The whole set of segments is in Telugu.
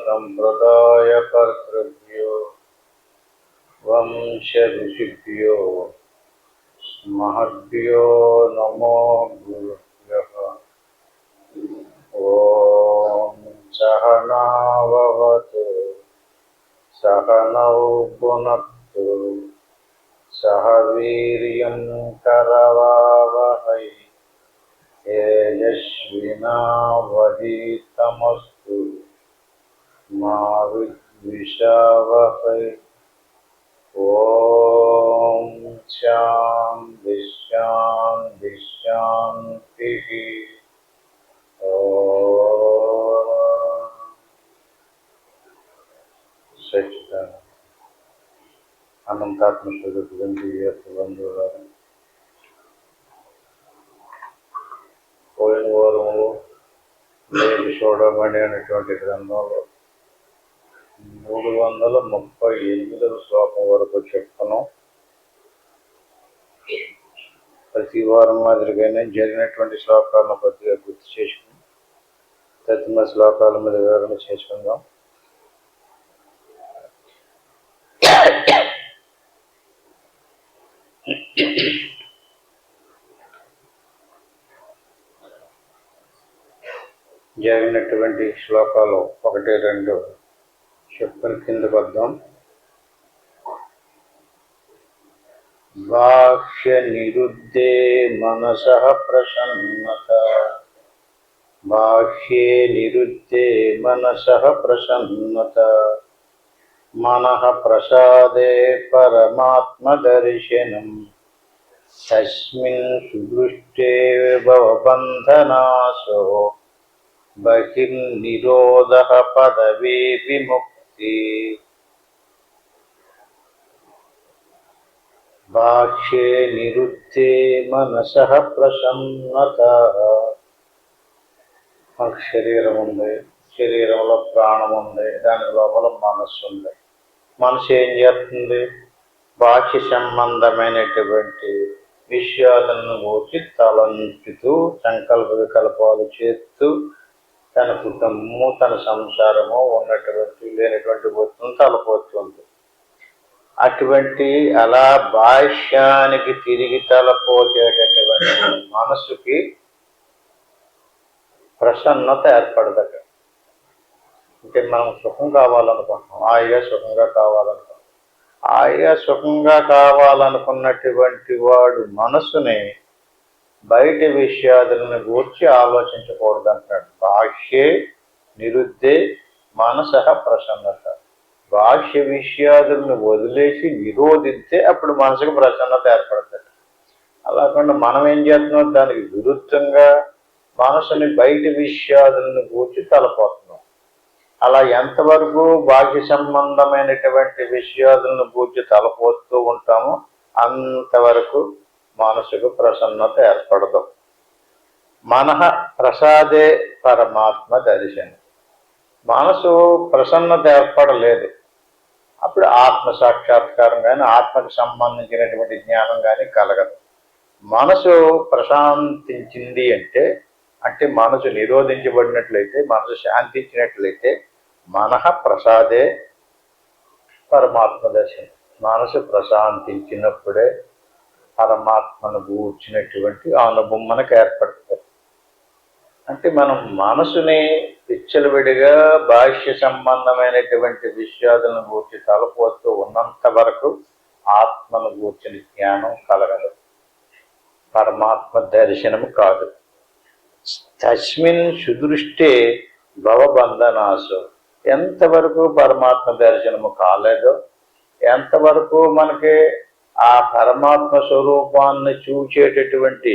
सम्प्रदायकर्तृभ्यो वंशऋषिभ्यो महद्भ्यो नमो गुरुभ्यः। ॐ सहना भवतु सहनौ भुनक्तु सह वीर्यं करवावहै तेजस्विनावधीतमस्तु मा विद्विषावहै। ॐ शान्ति शान्ति शान्तिः। सच्चिदानंद अनंतात्म स्वरूप బంధువులారా, పోయిన వారము నేను చూడమని అనేటువంటి గ్రంథంలో 338వ శ్లోకం వరకు చెప్తున్నాం. ప్రతి వారం మాదిరిగానే జరిగినటువంటి శ్లోకాలను కొద్దిగా గుర్తు చేసుకుని తదిమ శ్లోకాల మీద వివరణ చేసుకుందాం. జరిగినటువంటి శ్లోకాలు 1, 2 చెప్పుకొని కిందకు వద్దాం. బాహ్య నిరుద్ధే మనసః ప్రసన్నత, బాహ్యే నిరుద్ధే మనసః ప్రసన్నత, మనః ప్రసాదే పరమాత్మ దర్శనం, తస్మిన్ సుదృష్టే భవబంధనాశో బహిర్నిరోధః పదవీ విముక్తి. బాహ్యే నిరుద్ధే మనసః ప్రసన్నత. మనకు శరీరం ఉంది, శరీరంలో ప్రాణం ఉంది, దాని లోపల మనస్సు ఉంది. మనసు ఏం చేస్తుంది? బాహ్య సంబంధమైనటువంటి విషయాలను గూర్చి తలంచుతూ సంకల్ప వికల్పాలు చేస్తూ తన కుటుంబము తన సంసారము ఉన్నటువంటి లేనటువంటి వస్తువును తలపోతుంది. అటువంటి అలా బాహ్యానికి తిరిగి తలపోచేటటువంటి మనసుకి ప్రసన్నత ఏర్పడదట. అంటే మనం సుఖం కావాలనుకుంటున్నాం, హాయిగా సుఖంగా కావాలనుకుంటున్నాం. హాయిగా సుఖంగా కావాలనుకున్నటువంటి వాడు మనసుని బయట విషయాలను గూర్చి ఆలోచించకూడదు అంటాడు. బాహ్యే నిరుద్ధే మనసః ప్రసన్నత. బాహ్య విషయాలను వదిలేసి నిరోధిస్తే అప్పుడు మనసుకు ప్రసన్నత ఏర్పడుతుంది. అలాకుండా మనం ఏం చేస్తున్నాం? దానికి విరుద్ధంగా మనసుని బయట విషయాలను గూర్చి తలపోతున్నాం. అలా ఎంతవరకు బాహ్య సంబంధమైనటువంటి విషయాలను గూర్చి తలపోస్తూ ఉంటామో అంతవరకు మనసుకు ప్రసన్నత ఏర్పడదు. మనః ప్రసాదే పరమాత్మ దర్శనం. మనసు ప్రసన్నత ఏర్పడలేదు, అప్పుడు ఆత్మ సాక్షాత్కారం కానీ ఆత్మకు సంబంధించినటువంటి జ్ఞానం కానీ కలగదు. మనసు ప్రశాంతించింది అంటే మనసు నిరోధించబడినట్లయితే, మనసు శాంతించినట్లయితే మనః ప్రసాదే పరమాత్మ దర్శనం. మనసు ప్రశాంతించినప్పుడే పరమాత్మను గూర్చినటువంటి అనుభవం మనకు ఏర్పడుతుంది. అంటే మనం మనసుని విచ్చలవిడిగా బాహ్య సంబంధమైనటువంటి విషయాలను గూర్చి తలపోతూ ఉన్నంత వరకు ఆత్మను గూర్చిన జ్ఞానం కలగదు, పరమాత్మ దర్శనము కాదు. తస్మిన్ సుదృష్టే భవబంధనాశో. ఎంతవరకు పరమాత్మ దర్శనము కాలేదో, ఎంతవరకు మనకి ఆ పరమాత్మ స్వరూపాన్ని చూచేటటువంటి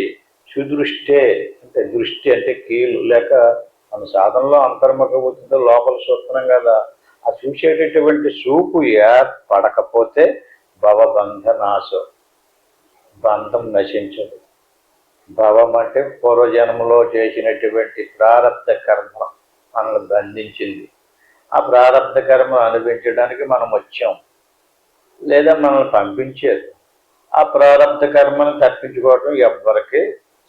సుదృష్టే అంటే దృష్టి అంటే కీలు లేక మన సాధనలో అంతర్ముఖ బుద్ధితో లోపల చూస్తున్నాం కదా, ఆ చూసేటటువంటి చూపు ఏర్పడకపోతే భవబంధనాశో, బంధం నశించదు. భవం అంటే పూర్వజన్మలో చేసినటువంటి ప్రారబ్ధ కర్మ మనల్ని బంధించింది. ఆ ప్రారబ్ధ కర్మ అనుభవించడానికి మనం వచ్చాం, లేదా మనల్ని పంపించారు. ఆ ప్రారబ్ధ కర్మను తప్పించుకోవటం ఎవ్వరికి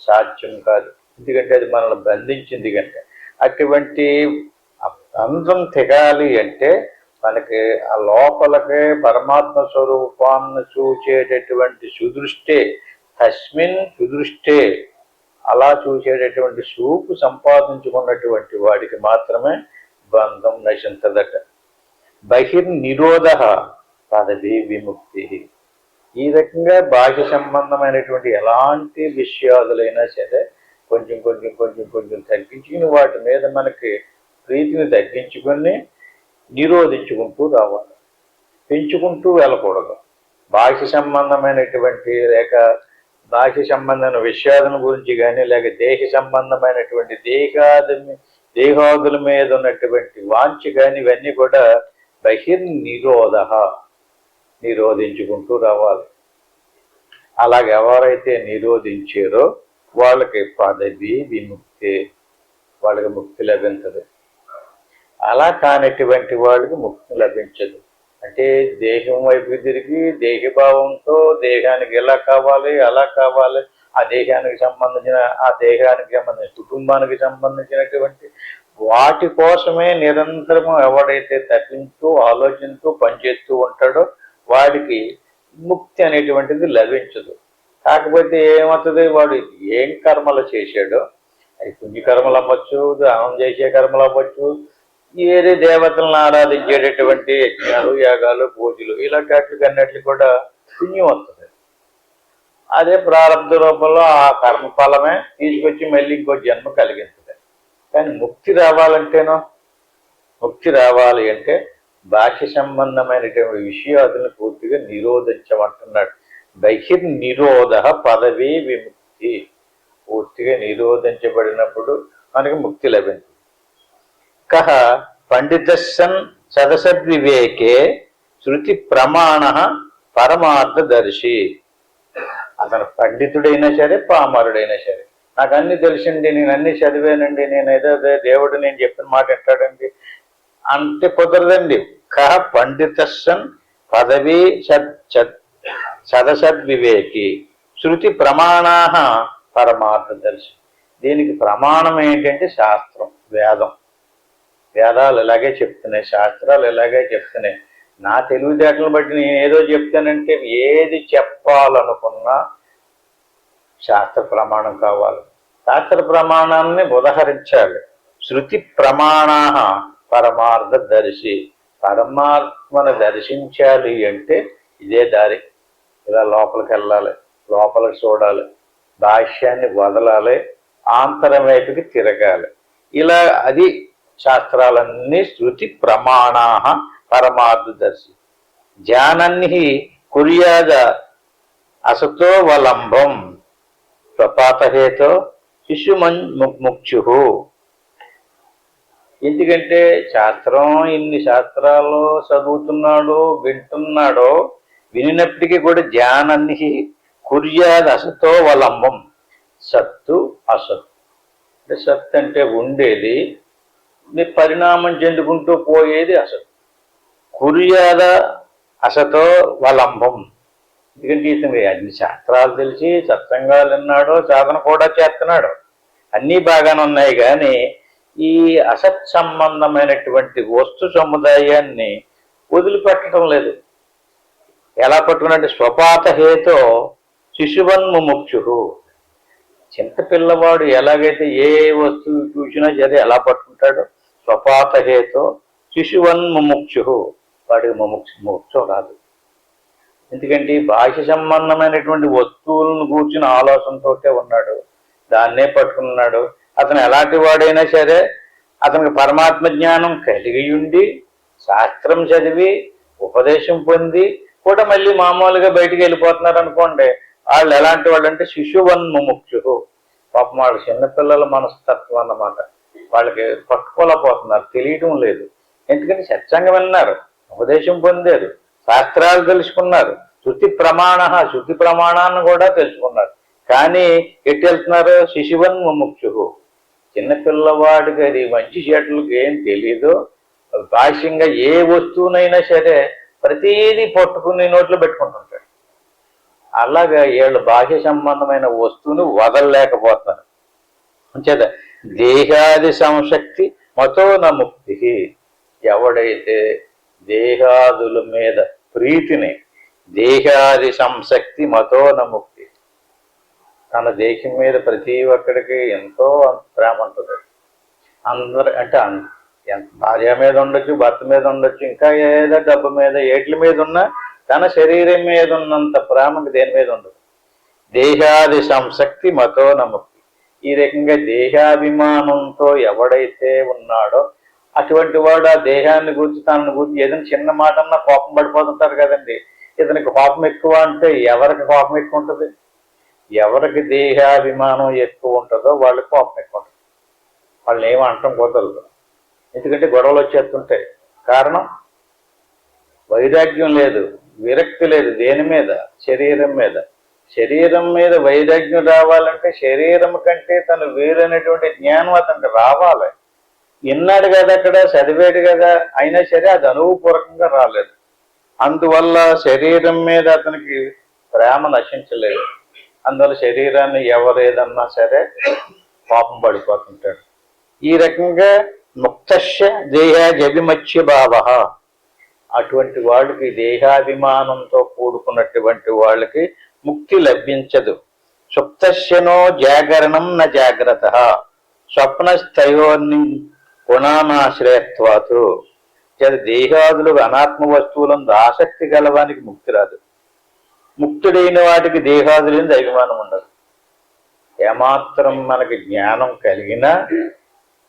సాధ్యం కాదు, ఎందుకంటే అది మనల్ని బంధించింది కనుక. అటువంటి బంధం తెగాలి అంటే మనకి ఆ లోపలకే పరమాత్మ స్వరూపాన్ని చూచేటటువంటి సుదృష్టే, తస్మిన్ సుదృష్టే, అలా చూసేటటువంటి చూపు సంపాదించుకున్నటువంటి వాడికి మాత్రమే బంధం నశించదట. బహిర్నిరోధ పదవి విముక్తి. ఈ రకంగా బాహ్య సంబంధమైనటువంటి ఎలాంటి విషయాదులైనా సరే కొంచెం కొంచెం కొంచెం కొంచెం తగ్గించుకుని వాటి మీద మనకి ప్రీతిని తగ్గించుకొని నిరోధించుకుంటూ రావాలి, పెంచుకుంటూ వెళ్ళకూడదు. బాహ్య సంబంధమైనటువంటి లేక బాహ్య సంబంధమైన విషయాదుల గురించి కానీ లేక దేహ సంబంధమైనటువంటి దేహాదుల మీద ఉన్నటువంటి వాంఛ కానీ ఇవన్నీ కూడా బహిర్నిరోధ, నిరోధించుకుంటూ రావాలి. అలాగే ఎవరైతే నిరోధించారో వాళ్ళకి పదవి విముక్తి, వాళ్ళకి ముక్తి లభించదు. అలా కానటువంటి వాళ్ళకి ముక్తి లభించదు. అంటే దేహం వైపు తిరిగి దేహభావంతో దేహానికి ఎలా కావాలి అలా కావాలి, ఆ దేహానికి సంబంధించిన కుటుంబానికి సంబంధించినటువంటి వాటి కోసమే నిరంతరము ఎవడైతే తప్పించూ ఆలోచిస్తూ పనిచేస్తూ ఉంటాడో వాడికి ముక్తి అనేటువంటిది లభించదు. కాకపోతే ఏమవుతుంది, వాడు ఏం కర్మలు చేశాడో అది పుణ్యకర్మలు అవ్వచ్చు, దానం చేసే కర్మలు అవ్వచ్చు, ఏది దేవతలను ఆరాధించేటటువంటి యజ్ఞాలు యాగాలు పూజలు ఇలాంటి అన్నిటికీ కూడా పుణ్యం వస్తుంది. అదే ప్రారంభ రూపంలో ఆ కర్మఫలమే తీసుకొచ్చి మళ్ళీ ఇంకో జన్మ కలిగిస్తుంది. కానీ ముక్తి రావాలంటేనో, ముక్తి రావాలి అంటే బాహ్య సంబంధమైనటువంటి విషయాలను పూర్తిగా నిరోధించమంటున్నాడు. బహిర్నిరోధ పదవి విముక్తి. పూర్తిగా నిరోధించబడినప్పుడు మనకి ముక్తి లభించింది. కహ పండితస్సన్ సదసద్వివేకే శృతి ప్రమాణ పరమార్థదర్శి. అతను పండితుడైనా సరే పామరుడైనా సరే, నాకు అన్ని తెలిసిండి, నేను అన్ని చదివానండి, నేను ఏదో దేవుడు నేను చెప్పిన మాట ఎట్టాడండి అంటే కుదరదండి. కహ పండితస్సన్ పదవి సదసద్వివేకి శృతి ప్రమాణా పరమార్థదర్శి. దీనికి ప్రమాణం ఏంటంటే శాస్త్రం, వేదం. వేదాలు ఇలాగే చెప్తున్నాయి, శాస్త్రాలు ఇలాగే చెప్తున్నాయి. నా తెలివితేటలను బట్టి నేను ఏదో చెప్తానంటే ఏది చెప్పాలనుకున్నా శాస్త్ర ప్రమాణం కావాలి. శాస్త్ర ప్రమాణాన్ని ఉదహరించాలి. శృతి ప్రమాణా పరమార్థదర్శి. పరమాత్మను దర్శించాలి అంటే ఇదే దారి. ఇలా లోపలికి వెళ్ళాలి, లోపలికి చూడాలి, భాష్యాన్ని వదలాలి, ఆంతరం వైపుకి తిరగాలి. ఇలా అది శాస్త్రాలన్నీ శృతి ప్రమాణా పరమార్థదర్శి. జ్ఞానాన్ని కుర్యాద అసతోవలంబం స్వపాతహేతో శిశుముక్షు. ఎందుకంటే శాస్త్రం ఇన్ని శాస్త్రాలు చదువుతున్నాడో వింటున్నాడో వినినప్పటికీ కూడా జ్ఞానాన్ని కుర్యాద అసతోవలంబం. సత్తు అసత్ అంటే సత్ అంటే ఉండేది, పరిణామం చెందుకుంటూ పోయేది అసత్. కుర్యాద అసతో వలంబం. ఎందుకంటే ఇతను అన్ని శాస్త్రాలు తెలిసి సత్సంగాలు విన్నాడో సాధన కూడా చేస్తున్నాడు, అన్నీ బాగానే ఉన్నాయి. కానీ ఈ అసత్ సంబంధమైనటువంటి వస్తు సముదాయాన్ని వదిలిపెట్టడం లేదు. ఎలా పట్టుకున్నట్టు స్వపాత హేతో శిశువన్ముముక్షు. చింత పిల్లవాడు ఎలాగైతే ఏ వస్తువు చూసినా సరే ఎలా పట్టుకుంటాడో స్వపాత హేతో శిశువన్ముముక్షు. వాడికి ముముక్షం రాదు. ఎందుకంటే బాహ్య సంబంధమైనటువంటి వస్తువులను కూర్చుని ఆలోచనతోటే ఉన్నాడు, దాన్నే పట్టుకున్నాడు. అతను ఎలాంటి వాడైనా సరే అతనికి పరమాత్మ జ్ఞానం కలిగి ఉండి శాస్త్రం చదివి ఉపదేశం పొంది కూడా మళ్ళీ మామూలుగా బయటికి వెళ్ళిపోతున్నారు అనుకోండి, వాళ్ళు ఎలాంటి వాళ్ళు అంటే శిశువన్ముముక్షు. పాపం వాళ్ళు చిన్నపిల్లల మనస్తత్వం అన్నమాట. వాళ్ళకి పట్టుకోలేకపోతున్నారు, తెలియటం లేదు. ఎందుకంటే సత్సంగం విన్నారు, ఉపదేశం పొందారు, శాస్త్రాలు తెలుసుకున్నారు, శృతి ప్రమాణాన్ని కూడా తెలుసుకున్నారు. కానీ ఎటు వెళ్తున్నారు? శిశువన్ముముక్షు. చిన్నపిల్లవాడికి అది మంచి చెట్లకి ఏం తెలీదు. బాహ్యంగా ఏ వస్తువునైనా సరే ప్రతీదీ పట్టుకుని నోట్లో పెట్టుకుంటుంటాడు. అలాగా వీళ్ళు బాహ్య సంబంధమైన వస్తువుని వదలలేకపోతున్నారు. అంచేత దేహాది సంశక్తి మతో న ముక్తి. ఎవడైతే దేహాదుల మీద ప్రీతిని, దేహాది సంశక్తి మతో న ముక్తి, తన దేశం మీద ప్రతి ఒక్కడికి ఎంతో ప్రేమ ఉంటుంది. అందరు అంటే భార్య మీద ఉండొచ్చు, భర్త మీద ఉండొచ్చు, ఇంకా ఏదో డబ్బు మీద, ఏట్ల మీద ఉన్నా తన శరీరం మీద ఉన్నంత ప్రేమకి దేని మీద ఉండదు. దేహాది సంశక్తి మతో నముక్తి. ఈ రకంగా దేహాభిమానంతో ఎవడైతే ఉన్నాడో అటువంటి వాడు ఆ దేహాన్ని గురించి, తనని గురించి ఏదైనా చిన్న మాట అన్నా కోపం పడిపోతుంటారు కదండి. ఇతనికి కోపం ఎక్కువ అంటే ఎవరికి కోపం ఎక్కువ ఉంటుంది? ఎవరికి దేహాభిమానం ఎక్కువ ఉంటుందో వాళ్ళకి కోపం ఎక్కువ ఉంటుంది. వాళ్ళని ఏమి అంటం కుదరదు, ఎందుకంటే గొడవలు వచ్చేస్తుంటాయి. కారణం వైరాగ్యం లేదు, విరక్తి లేదు. దేని మీద? శరీరం మీద. శరీరం మీద వైరాగ్యం రావాలంటే శరీరం కంటే తను వేరైనటువంటి జ్ఞానం అతనికి రావాలి. విన్నాడు కదా, అక్కడ చదివాడు కదా, అయినా సరే అది అనుభవపూర్వకంగా రాలేదు. అందువల్ల శరీరం మీద అతనికి ప్రేమ నశించలేదు. అందువల్ల శరీరాన్ని ఎవరేదన్నా సరే పాపం పడిపోతుంటాడు. ఈ రకంగా ముక్తస్య దేహాజభిమత్స్య భావ. అటువంటి వాళ్ళకి, దేహాభిమానంతో కూడుకున్నటువంటి వాళ్ళకి ముక్తి లభించదు. సుప్తస్యనో జాగరణం న జాగ్రత్త స్వప్నస్థయోర్ని గుణానాశ్రయత్వాతు. దేహాదులు అనాత్మ వస్తువులందు ఆసక్తి గలవానికి ముక్తి రాదు. ముక్తుడైన వాటికి దేహాదులందు అభిమానం ఉండదు. ఏమాత్రం మనకి జ్ఞానం కలిగినా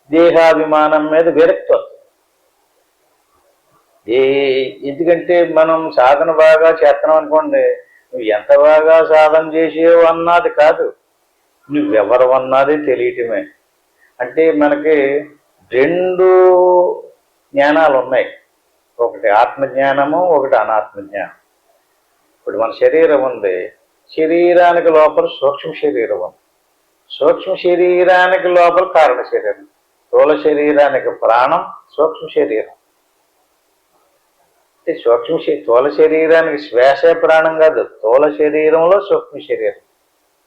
దేహాభిమానం మీద విరక్తి వస్తుంది. ఎందుకంటే మనం సాధన బాగా చేస్తున్నాం అనుకోండి, నువ్వు ఎంత బాగా సాధన చేసేవు అన్నది కాదు, నువ్వెవరు అన్నది తెలియటమే. అంటే మనకి రెండు జ్ఞానాలు ఉన్నాయి, ఒకటి ఆత్మజ్ఞానము, ఒకటి అనాత్మజ్ఞానం. ఇప్పుడు మన శరీరం ఉంది, శరీరానికి లోపల సూక్ష్మ శరీరం ఉంది, సూక్ష్మ శరీరానికి లోపల కారణ శరీరం. స్థూల శరీరానికి ప్రాణం, సూక్ష్మ శరీరం. అంటే స్థూల శరీరానికి శ్వాసే ప్రాణం కాదు, స్థూల శరీరంలో సూక్ష్మ శరీరం.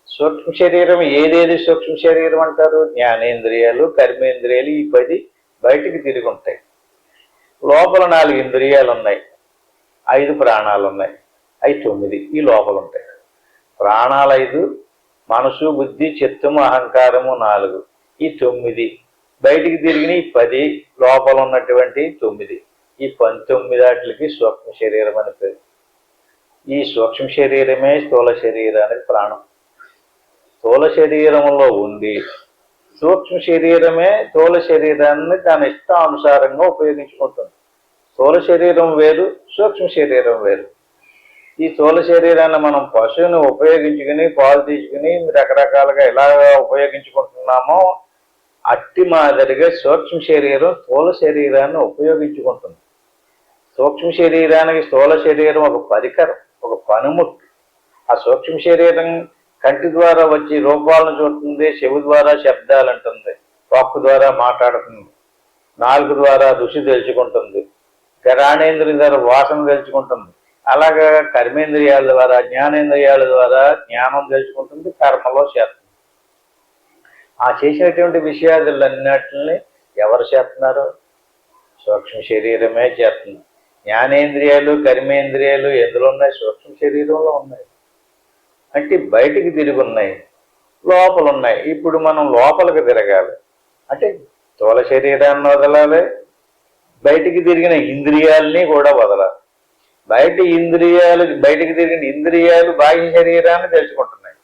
సూక్ష్మ శరీరం ఏదేది సూక్ష్మ శరీరం అంటారు? జ్ఞానేంద్రియాలు, కర్మేంద్రియాలు, ఈ 10 బయటికి తిరిగి ఉంటాయి. లోపల 4 ఇంద్రియాలు ఉన్నాయి, 5 ప్రాణాలు ఉన్నాయి, అవి 9 ఈ లోపల ఉంటాయి. ప్రాణాలు 5, మనసు, బుద్ధి, చిత్తము, అహంకారము 4, ఈ 9 బయటికి తిరిగిన ఈ 10 లోపల ఉన్నటువంటి 9. ఈ 19 సూక్ష్మ శరీరం అని పేరు. ఈ సూక్ష్మ శరీరమే స్థూల శరీరానికి ప్రాణం. స్థూల శరీరంలో ఉండి సూక్ష్మ శరీరమే స్థూల శరీరాన్ని తన ఇష్టానుసారంగా ఉపయోగించుకుంటుంది. స్థూల శరీరం వేరు, సూక్ష్మ శరీరం వేరు. ఈ స్థూల శరీరాన్ని మనం పశువుని ఉపయోగించుకుని, పాలు తీసుకుని రకరకాలుగా ఎలా ఉపయోగించుకుంటున్నామో అట్టి మాదిరిగా సూక్ష్మ శరీరం స్థూల శరీరాన్ని ఉపయోగించుకుంటుంది. సూక్ష్మ శరీరానికి స్థూల శరీరం ఒక పరికరం, ఒక పనిముట్టు. ఆ సూక్ష్మ శరీరం కంటి ద్వారా వచ్చి రూపాలను చూస్తుంది, చెవి ద్వారా శబ్దాలు అంటుంది, వాక్కు ద్వారా మాట్లాడుతుంది, నాలుగు ద్వారా రుచి తెలుసుకుంటుంది, ఘ్రాణేంద్రియం ద్వారా వాసన తెలుసుకుంటుంది. అలాగా కర్మేంద్రియాల ద్వారా, జ్ఞానేంద్రియాల ద్వారా జ్ఞానం తెలుసుకుంటుంది, కర్మలో చేస్తుంది. ఆ చేసినటువంటి విషయాలన్నిటిని ఎవరు చేస్తున్నారు? సూక్ష్మ శరీరమే చేస్తుంది. జ్ఞానేంద్రియాలు, కర్మేంద్రియాలు ఎందులో ఉన్నాయి? సూక్ష్మ శరీరంలో ఉన్నాయి. అంటే బయటికి తిరిగి ఉన్నాయి, లోపల ఉన్నాయి. ఇప్పుడు మనం లోపలికి తిరగాలి అంటే స్థూల శరీరాన్ని వదలాలి, బయటికి తిరిగిన ఇంద్రియాలని కూడా వదలాలి. బయటికి తిరిగిన ఇంద్రియాలు బాహ్య శరీరాన్ని తెలుసుకుంటున్నాయి.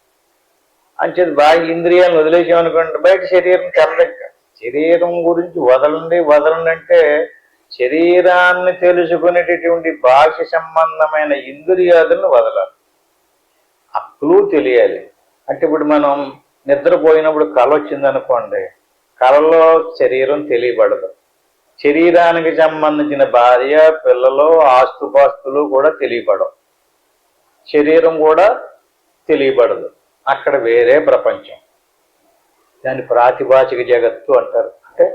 అంచేది బాహ్య ఇంద్రియాలను వదిలేసామనుకోండి, బయట శరీరం తెరలెక్క. శరీరం గురించి వదలండి అంటే శరీరాన్ని తెలుసుకునేటటువంటి బాహ్య సంబంధమైన ఇంద్రియాలను వదలాలి. ఆ క్లూ తెలియాలి. అంటే ఇప్పుడు మనం నిద్రపోయినప్పుడు కళ వచ్చిందనుకోండి, కళలో శరీరం తెలియబడదు. శరీరానికి సంబంధించిన భార్య, పిల్లలు, ఆస్తుపాస్తులు కూడా తెలియబడవు, శరీరం కూడా తెలియబడదు. అక్కడ వేరే ప్రపంచం. దాన్ని ప్రాతిభాషిక జగత్తు అంటారు. అంటే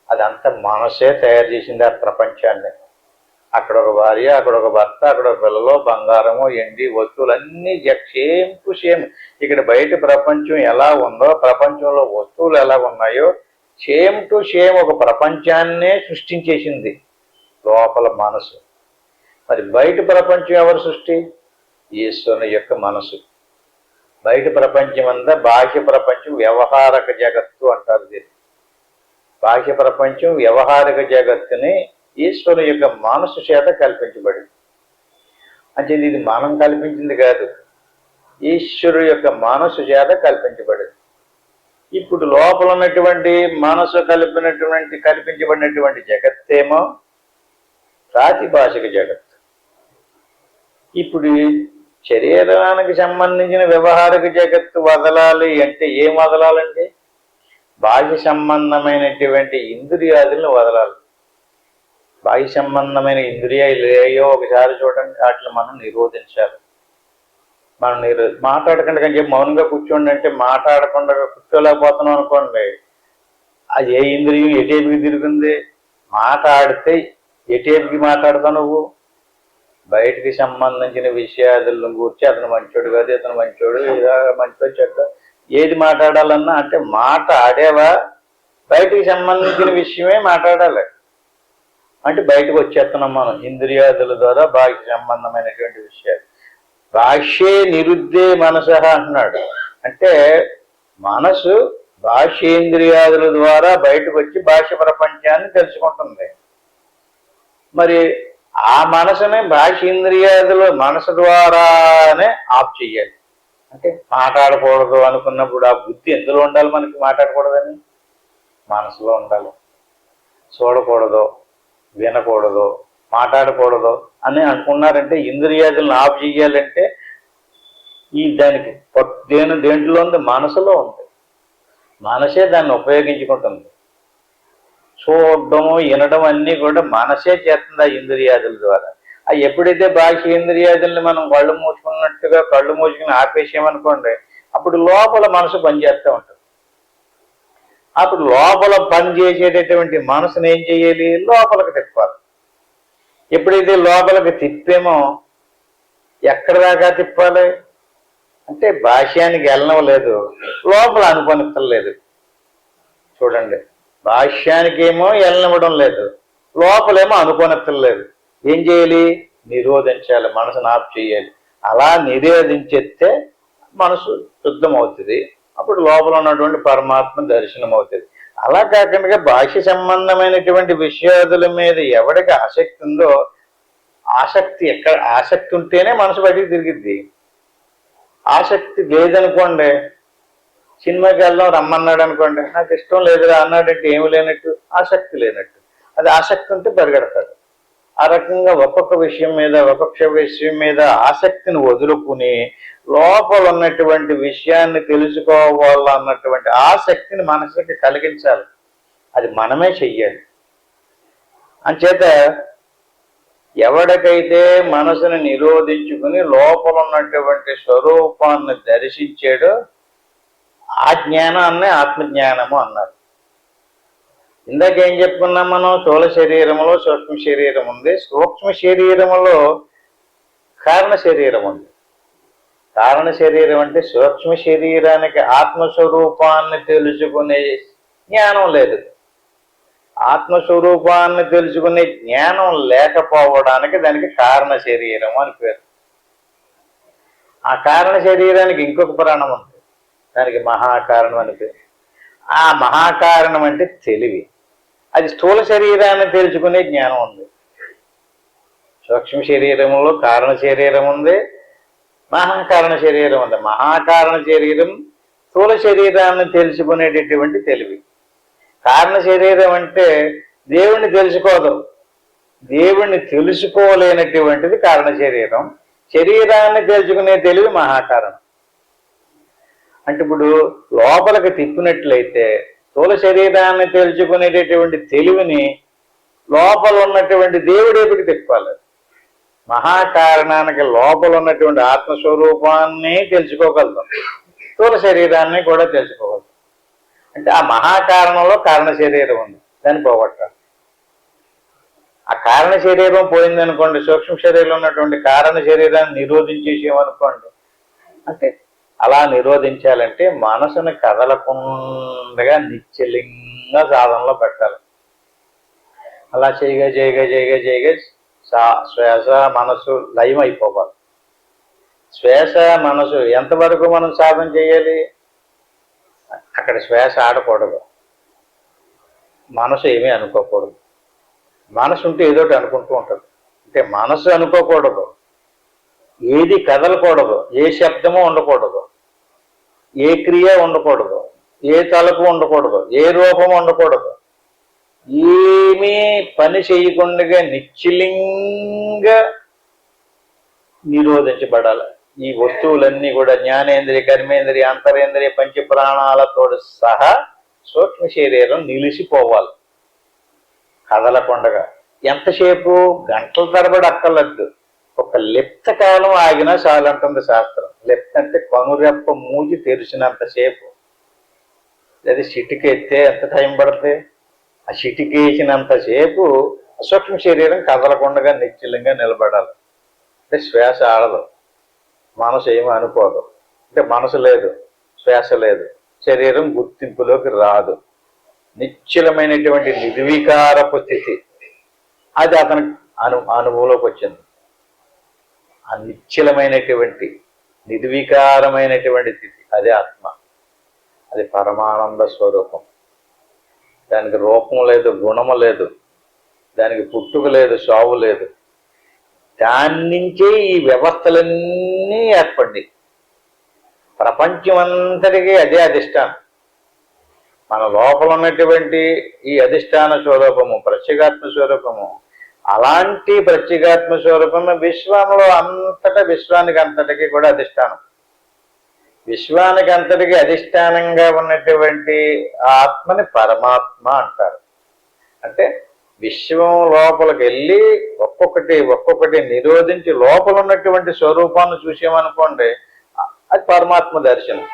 అదంతా మనసే తయారు చేసింది ఆ ప్రపంచాన్ని. అక్కడ ఒక భార్య, అక్కడ ఒక భర్త, అక్కడ ఒక పిల్లలు, బంగారము, ఎండి వస్తువులన్నీ సేమ్ టు సేమ్. ఇక్కడ బయట ప్రపంచం ఎలా ఉందో, ప్రపంచంలో వస్తువులు ఎలా ఉన్నాయో సేమ్ టు సేమ్ ఒక ప్రపంచాన్నే సృష్టించేసింది లోపల మనసు. మరి బయట ప్రపంచం ఎవరు సృష్టి? ఈశ్వరుని యొక్క మనసు. బయట ప్రపంచం అంతా బాహ్య ప్రపంచం, వ్యవహారక జగత్తు అంటారు దీన్ని. బాహ్య ప్రపంచం వ్యవహారిక జగత్తుని ఈశ్వరుని యొక్క మనసు చేత కల్పించబడింది. అంటే ఇది మనం కల్పించింది కాదు, ఈశ్వరుడు యొక్క మనసు చేత కల్పించబడింది. ఇప్పుడు లోపల ఉన్నటువంటి మనసు కల్పించబడినటువంటి జగత్తేమో ప్రాతిభాషిక జగత్. ఇప్పుడు శరీరానికి సంబంధించిన వ్యవహారిక జగత్తు వదలాలి అంటే ఏం వదలాలండి? బాహ్య సంబంధమైనటువంటి ఇంద్రియాదులను వదలాలి. బాహ్య సంబంధమైన ఇంద్రియాలు ఏయో ఒకసారి చూడండి, వాటిని మనం నిరోధించాలి. మనం మాట్లాడకుండా కానీ చెప్పి మౌనంగా కూర్చోండి అంటే మాట్లాడకుండా కూర్చోలేకపోతున్నాం అనుకోండి, అది ఏ ఇంద్రియం ఎటేపుకి తిరుగుంది? మాట్లాడితే ఎటేపుకి మాట్లాడతావు నువ్వు? బయటికి సంబంధించిన విషయాలను కూర్చి అతను మంచోడు కాదు, ఇతను మంచోడు, ఇలా మంచోడు చెడ్డ, ఏది మాట్లాడాలన్నా అంటే మాట ఆడేవా? బయటికి సంబంధించిన విషయమే మాట్లాడాలి. అంటే బయటకు వచ్చేస్తున్నాం మనం ఇంద్రియాదుల ద్వారా బాహ్య సంబంధమైనటువంటి విషయాలు. భాష్యే నిరుద్ధే మనస అంటున్నాడు. అంటే మనసు బాహ్యేంద్రియాదుల ద్వారా బయటకు వచ్చి బాహ్య ప్రపంచాన్ని తెలుసుకుంటుంది. మరి ఆ మనసుని బాహ్యేంద్రియాదుల మనసు ద్వారానే ఆఫ్ చెయ్యాలి. అంటే మాట్లాడకూడదు అనుకున్నప్పుడు ఆ బుద్ధి ఎందులో ఉండాలి? మనకి మాట్లాడకూడదని మనసులో ఉండాలి. చూడకూడదు, వినకూడదు, మాట్లాడకూడదు అని అనుకున్నారంటే ఇంద్రియాదులను ఆఫ్ చెయ్యాలంటే దానికి దేంట్లో ఉంది? మనసులో ఉంది. మనసే దాన్ని ఉపయోగించుకుంటుంది. చూడడం, వినడం అన్నీ కూడా మనసే చేస్తుంది ఆ ఇంద్రియాదుల ద్వారా. అవి ఎప్పుడైతే బాహ్య ఇంద్రియాదుల్ని మనం కళ్ళు మూసుకుని ఆపేసామనుకోండి, అప్పుడు లోపల మనసు పనిచేస్తూ ఉంటుంది. అప్పుడు లోపల పనిచేసేటటువంటి మనసుని ఏం చేయాలి? లోపలికి తిప్పాలి. ఎప్పుడైతే లోపలికి తిప్పేమో, ఎక్కడి దాకా తిప్పాలి అంటే భాష్యానికి వెళ్ళడం లేదు, లోపల అనుపనిస్తలేదు. చూడండి, భాష్యానికేమో వెళ్ళనివ్వడం లేదు, లోపలేమో అనుపనిస్తలేదు. ఏం చేయాలి? నిరోధించాలి, మనసును ఆఫ్ చేయాలి. అలా నిరోధించేస్తే మనసు శుద్ధమవుతుంది. అప్పుడు లోపల ఉన్నటువంటి పరమాత్మ దర్శనం అవుతుంది. అలా కాకుండా బాహ్య సంబంధమైనటువంటి విషయాదుల మీద ఎవరికి ఆసక్తి ఉందో, ఆసక్తి ఉంటేనే మనసు బయటికి తిరిగిద్ది. ఆసక్తి లేదనుకోండి, సినిమాకి వెళ్దాం రమ్మన్నాడు అనుకోండి, నాకు ఇష్టం లేదురా అన్నాడంటే ఏమి లేనట్టు? ఆసక్తి లేనట్టు. అది ఆసక్తి ఉంటే పరిగెడతాడు. ఆ రకంగా ఒక్కొక్క విషయం మీద ఆసక్తిని వదులుకుని లోపల ఉన్నటువంటి విషయాన్ని తెలుసుకోవాలన్నటువంటి ఆసక్తిని మనసుకి కలిగించాలి. అది మనమే చెయ్యాలి. అంచేత ఎవడికైతే మనసుని నిరోధించుకుని లోపల ఉన్నటువంటి స్వరూపాన్ని దర్శించాడో ఆ జ్ఞానాన్ని ఆత్మజ్ఞానము అన్నారు. ఇందాకేం చెప్పుకున్నాం మనం? స్థూల శరీరంలో సూక్ష్మ శరీరం ఉంది, సూక్ష్మ శరీరములో కారణ శరీరం ఉంది. కారణ శరీరం అంటే సూక్ష్మ శరీరానికి ఆత్మస్వరూపాన్ని తెలుసుకునే జ్ఞానం లేదు. ఆత్మస్వరూపాన్ని తెలుసుకునే జ్ఞానం లేకపోవడానికి దానికి కారణ శరీరం అని పేరు. ఆ కారణ శరీరానికి ఇంకొక ప్రాణం ఉంది, దానికి మహాకారణం అని పేరు. ఆ మహాకారణం అంటే తెలివి. అది స్థూల శరీరాన్ని తెలుసుకునే జ్ఞానం ఉంది. సూక్ష్మ శరీరంలో కారణ శరీరం ఉంది, మహాకారణ శరీరం ఉంది. మహాకారణ శరీరం స్థూల శరీరాన్ని తెలుసుకునేటటువంటి తెలివి. కారణ శరీరం అంటే దేవుణ్ణి తెలుసుకోదు, దేవుణ్ణి తెలుసుకోలేనటువంటిది కారణ శరీరం. శరీరాన్ని తెలుసుకునే తెలివి మహాకారణం. అంటే ఇప్పుడు లోపలికి తిప్పినట్లయితే స్థూల శరీరాన్ని తెలుసుకునేటటువంటి తెలివిని లోపల ఉన్నటువంటి దేవుడేపుకి తిప్పాలి. మహాకారణానికి లోపల ఉన్నటువంటి ఆత్మస్వరూపాన్ని తెలుసుకోగలుగుతాం, స్థూల శరీరాన్ని కూడా తెలుసుకోగలుగుతాం. అంటే ఆ మహాకారణంలో కారణ శరీరం ఉంది, దాన్ని పోగొట్టాలి. ఆ కారణ శరీరం పోయిందనుకోండి, సూక్ష్మ శరీరంలో ఉన్నటువంటి కారణ శరీరాన్ని నిరోధించేసేమనుకోండి. అంటే అలా నిరోధించాలంటే మనసుని కదలకుండా నిశ్చలంగా ఇంకా సాధనలో పెట్టాలి. అలా చేయగా చేయగా చేయగా చేయగా శ్వాస మనసు లయం అయిపోవాలి. శ్వాస మనసు ఎంతవరకు మనం సాధన చేయాలి? అక్కడ శ్వాస ఆడకూడదు, మనసు ఏమీ అనుకోకూడదు. మనసు ఉంటే ఏదోటి అనుకుంటూ ఉంటుంది. అంటే మనసు అనుకోకూడదు, ఏది కదలకూడదు, ఏ శబ్దము ఉండకూడదు, ఏ క్రియ ఉండకూడదు, ఏ తలుపు ఉండకూడదు, ఏ రూపం ఉండకూడదు. ఏమీ పని చేయకుండా నిశ్చలంగా నిరోధించబడాలి. ఈ వస్తువులన్నీ కూడా జ్ఞానేంద్రియ, కర్మేంద్రియ, అంతరేంద్రియ, పంచప్రాణాలతో సహా సూక్ష్మ శరీరం నిలిచిపోవాలి కదలకుండగా. ఎంతసేపు? గంటల తరబడి అక్కర్లేదు, ఒక లిప్త కాలం ఆగినా చాలంటుంది శాస్త్రం. లిప్త అంటే కనురెప్ప మూసి తెరిచినంతసేపు. అది చిటికెత్తే ఎంత టైం పడుతుంది? ఆ చిటికేసినంతసేపు సూక్ష్మ శరీరం కదలకుండగా నిశ్చలంగా నిలబడాలి. అంటే శ్వాస ఆడదు, మనసు ఏమీ అనుకోదు. అంటే మనసు లేదు, శ్వాస లేదు, శరీరం గుర్తింపులోకి రాదు. నిశ్చలమైనటువంటి నిర్వికారపు స్థితి అది అతనికి అనుభవంలోకి వచ్చింది. ఆ నిశ్చలమైనటువంటి నిర్వికారమైనటువంటి స్థితి అదే ఆత్మ, అది పరమానంద స్వరూపం. దానికి రూపం లేదు, గుణము లేదు, దానికి పుట్టుక లేదు, సావు లేదు. దాని నుంచే ఈ వ్యవస్థలన్నీ ఏర్పడి ప్రపంచం అంతటికీ అదే అధిష్టానం. మన లోపల ఉన్నటువంటి ఈ అధిష్టాన స్వరూపము, ప్రత్యేగాత్మ స్వరూపము, అలాంటి ప్రత్యేగాత్మ స్వరూపము విశ్వంలో అంతటా, విశ్వానికి అంతటికీ కూడా అధిష్టానం. విశ్వానికి అంతటికీ అధిష్టానంగా ఉన్నటువంటి ఆత్మని పరమాత్మ అంటారు. అంటే విశ్వం లోపలికి వెళ్ళి ఒక్కొక్కటి నిరోధించి లోపల ఉన్నటువంటి స్వరూపాన్ని చూసామనుకోండి, అది పరమాత్మ దర్శనం.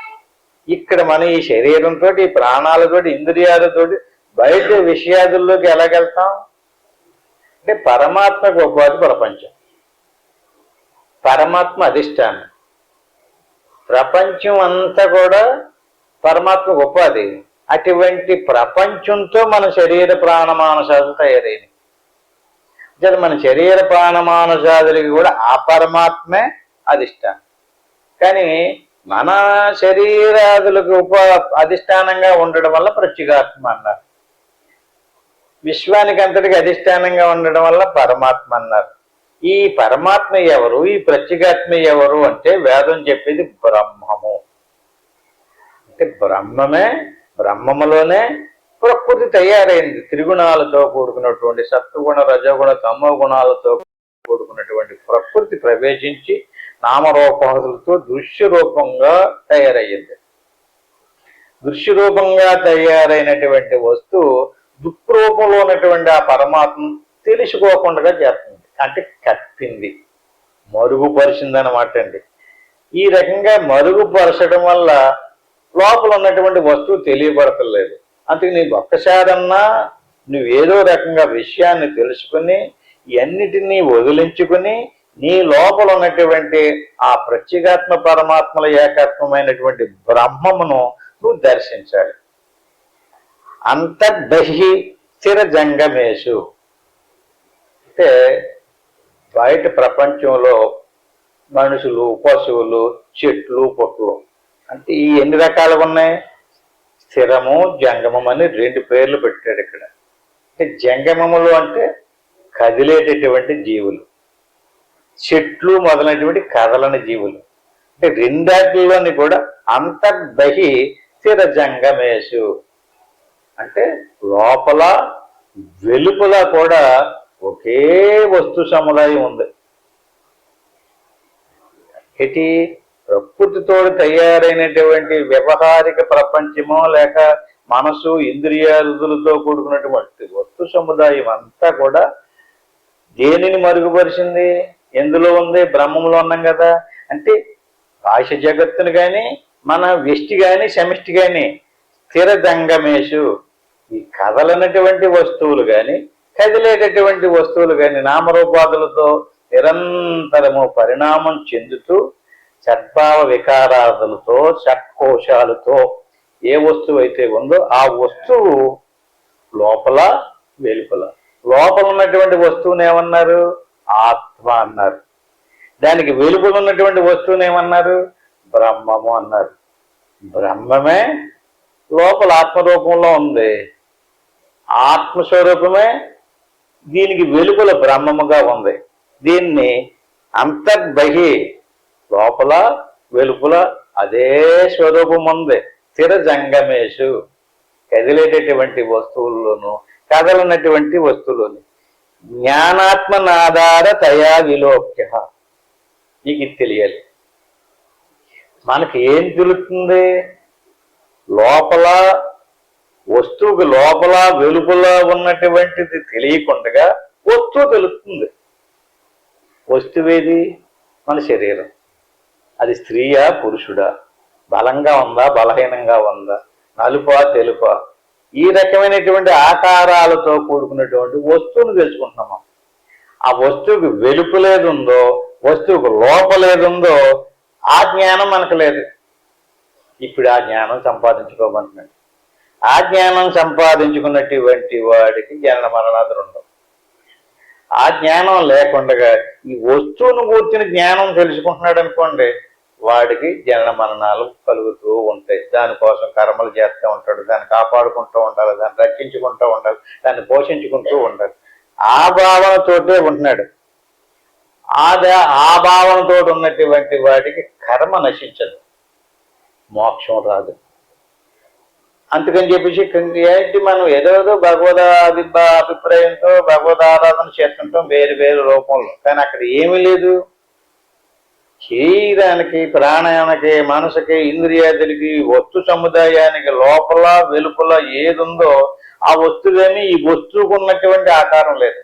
ఇక్కడ మన ఈ శరీరంతో, ఈ ప్రాణాలతోటి, ఇంద్రియాలతోటి బయట విషయాదుల్లోకి ఎలాగెళ్తాం? అంటే పరమాత్మకు ఉపాధి ప్రపంచం, పరమాత్మ అధిష్టానం. ప్రపంచం అంతా కూడా పరమాత్మకు ఉపాధి. అటువంటి ప్రపంచంతో మన శరీర ప్రాణమానసాదులు తయారైనవి. మన శరీర ప్రాణమానసాదులకి కూడా ఆ పరమాత్మే అధిష్టానం. కానీ మన శరీరాదులకు అధిష్టానంగా ఉండడం వల్ల ప్రత్యేగాత్మ అన్నారు. విశ్వానికి అంతటికి అధిష్టానంగా ఉండడం వల్ల పరమాత్మ అన్నారు. ఈ పరమాత్మ ఎవరు, ఈ ప్రత్యేగాత్మ ఎవరు అంటే వేదం చెప్పేది బ్రహ్మము. అంటే బ్రహ్మములోనే ప్రకృతి తయారైంది. త్రిగుణాలతో కూడుకున్నటువంటి సత్వగుణ, రజోగుణ, తమో గుణాలతో కూడుకున్నటువంటి ప్రకృతి ప్రవేశించి నామరూపాదులతో దృశ్యరూపంగా తయారయ్యింది. దృశ్యరూపంగా తయారైనటువంటి వస్తువు దుఃఖరూపంలో ఉన్నటువంటి ఆ పరమాత్మ తెలుసుకోకుండా చేస్తుంది. అంటే కప్పింది, మరుగుపరిచింది అన్నమాట అండి. ఈ రకంగా మరుగుపరచడం వల్ల లోపల ఉన్నటువంటి వస్తువు తెలియబడతలేదు. అందుకే నీకు ఒక్కసారన్నా నువ్వేదో రకంగా విషయాన్ని తెలుసుకుని ఇవన్నిటినీ వదిలించుకుని నీ లోపల ఉన్నటువంటి ఆ ప్రత్యేగాత్మ పరమాత్మల ఏకాత్మమైనటువంటి బ్రహ్మమును నువ్వు దర్శించాలి. అంతర్బహి స్థిర జంగమేషు అంటే బయట ప్రపంచంలో మనుషులు, పశువులు, చెట్లు, పొట్లు అంటే ఈ ఎన్ని రకాలుగా ఉన్నాయి? స్థిరము, జంగమం అని రెండు పేర్లు పెట్టాడు ఇక్కడ. జంగమములు అంటే కదిలేటటువంటి జీవులు, చెట్లు మొదలైనటువంటి కదలని జీవులు. అంటే రెండాటిలోని కూడా అంతర్బహి స్థిర జంగమేషు అంటే లోపల వెలుపల కూడా ఒకే వస్తు సముదాయం ఉంది. ఇటు ప్రకృతితో తయారైనటువంటి వ్యవహారిక ప్రపంచమో లేక మనసు, ఇంద్రియాదులతో కూడుకున్నటువంటి వస్తు సముదాయం అంతా కూడా దేనిని మరుగుపరిచింది? ఎందులో ఉంది? బ్రహ్మంలో ఉన్నాం కదా. అంటే బాహ్య జగత్తును కానీ మన వ్యష్టి కానీ సమిష్టి కానీ స్థిర జంగమేషు ఈ కదలనటువంటి వస్తువులు కానీ కదిలేటటువంటి వస్తువులు కానీ నామరూపాదులతో నిరంతరము పరిణామం చెందుతూ షడ్భావ వికారాదులతో షట్కోశాలతో ఏ వస్తువు అయితే ఉందో ఆ వస్తువు లోపల వెలుపల. లోపల ఉన్నటువంటి వస్తువుని ఏమన్నారు? ఆత్మ అన్నారు. దానికి వెలుపల ఉన్నటువంటి వస్తువుని ఏమన్నారు? బ్రహ్మము అన్నారు. బ్రహ్మమే లోపల ఆత్మరూపంలో ఉంది. ఆత్మస్వరూపమే దీనికి వెలుపల బ్రహ్మముగా ఉంది. దీన్ని అంతర్బహి, లోపల వెలుపల అదే స్వరూపం ఉంది. స్థిర జంగమేషు, కదిలేటటువంటి వస్తువుల్లోనూ కదలనటువంటి వస్తువులోను జ్ఞానాత్మనాధార తయా విలోక్య. నీకు ఇది తెలియాలి. మనకి ఏం తెలుస్తుంది? లోపల వస్తువుకి లోపల వెలుపల ఉన్నటువంటిది తెలియకుండా వస్తువు తెలుస్తుంది. వస్తువేది? మన శరీరం. అది స్త్రీయా పురుషుడా, బలంగా ఉందా బలహీనంగా ఉందా, నలుపా తెలుపా, ఈ రకమైనటువంటి ఆకారాలతో కూడుకున్నటువంటి వస్తువును తెలుసుకుంటున్నాము. ఆ వస్తువుకి వెలుపలేదుందో, వస్తువుకు లోపలేదుందో ఆ జ్ఞానం మనకు లేదు. ఇప్పుడు ఆ జ్ఞానం సంపాదించుకోమంటున్నాడు. ఆ జ్ఞానం సంపాదించుకున్నటువంటి వాడికి జనన మరణాదులు ఉండవు. ఆ జ్ఞానం లేకుండా ఈ వస్తువును కూర్చుని జ్ఞానం తెలుసుకుంటున్నాడు అనుకోండి, వాడికి జనన మరణాలు కలుగుతూ ఉంటాయి. దానికోసం కర్మలు చేస్తూ ఉంటాడు, దాన్ని కాపాడుకుంటూ ఉండాలి, దాన్ని రక్షించుకుంటూ ఉండాలి, దాన్ని పోషించుకుంటూ ఉండాలి. ఆ భావనతోటే ఉంటున్నాడు. ఆ భావనతో ఉన్నటువంటి వాడికి కర్మ నశించదు, మోక్షం రాదు. అందుకని చెప్పేసి ఏంటి, మనం ఏదో భగవద్ అభిప్రాయంతో భగవద్ ఆరాధన చేస్తుంటాం వేరు వేరు రూపంలో. కానీ అక్కడ ఏమీ లేదు. శరీరానికి, ప్రాణానికి, మనసుకి, ఇంద్రియాదులకి, వస్తు సముదాయానికి లోపల వెలుపల ఏదుందో ఆ వస్తువేమీ ఈ వస్తువుకు ఉన్నటువంటి ఆకారం లేదు.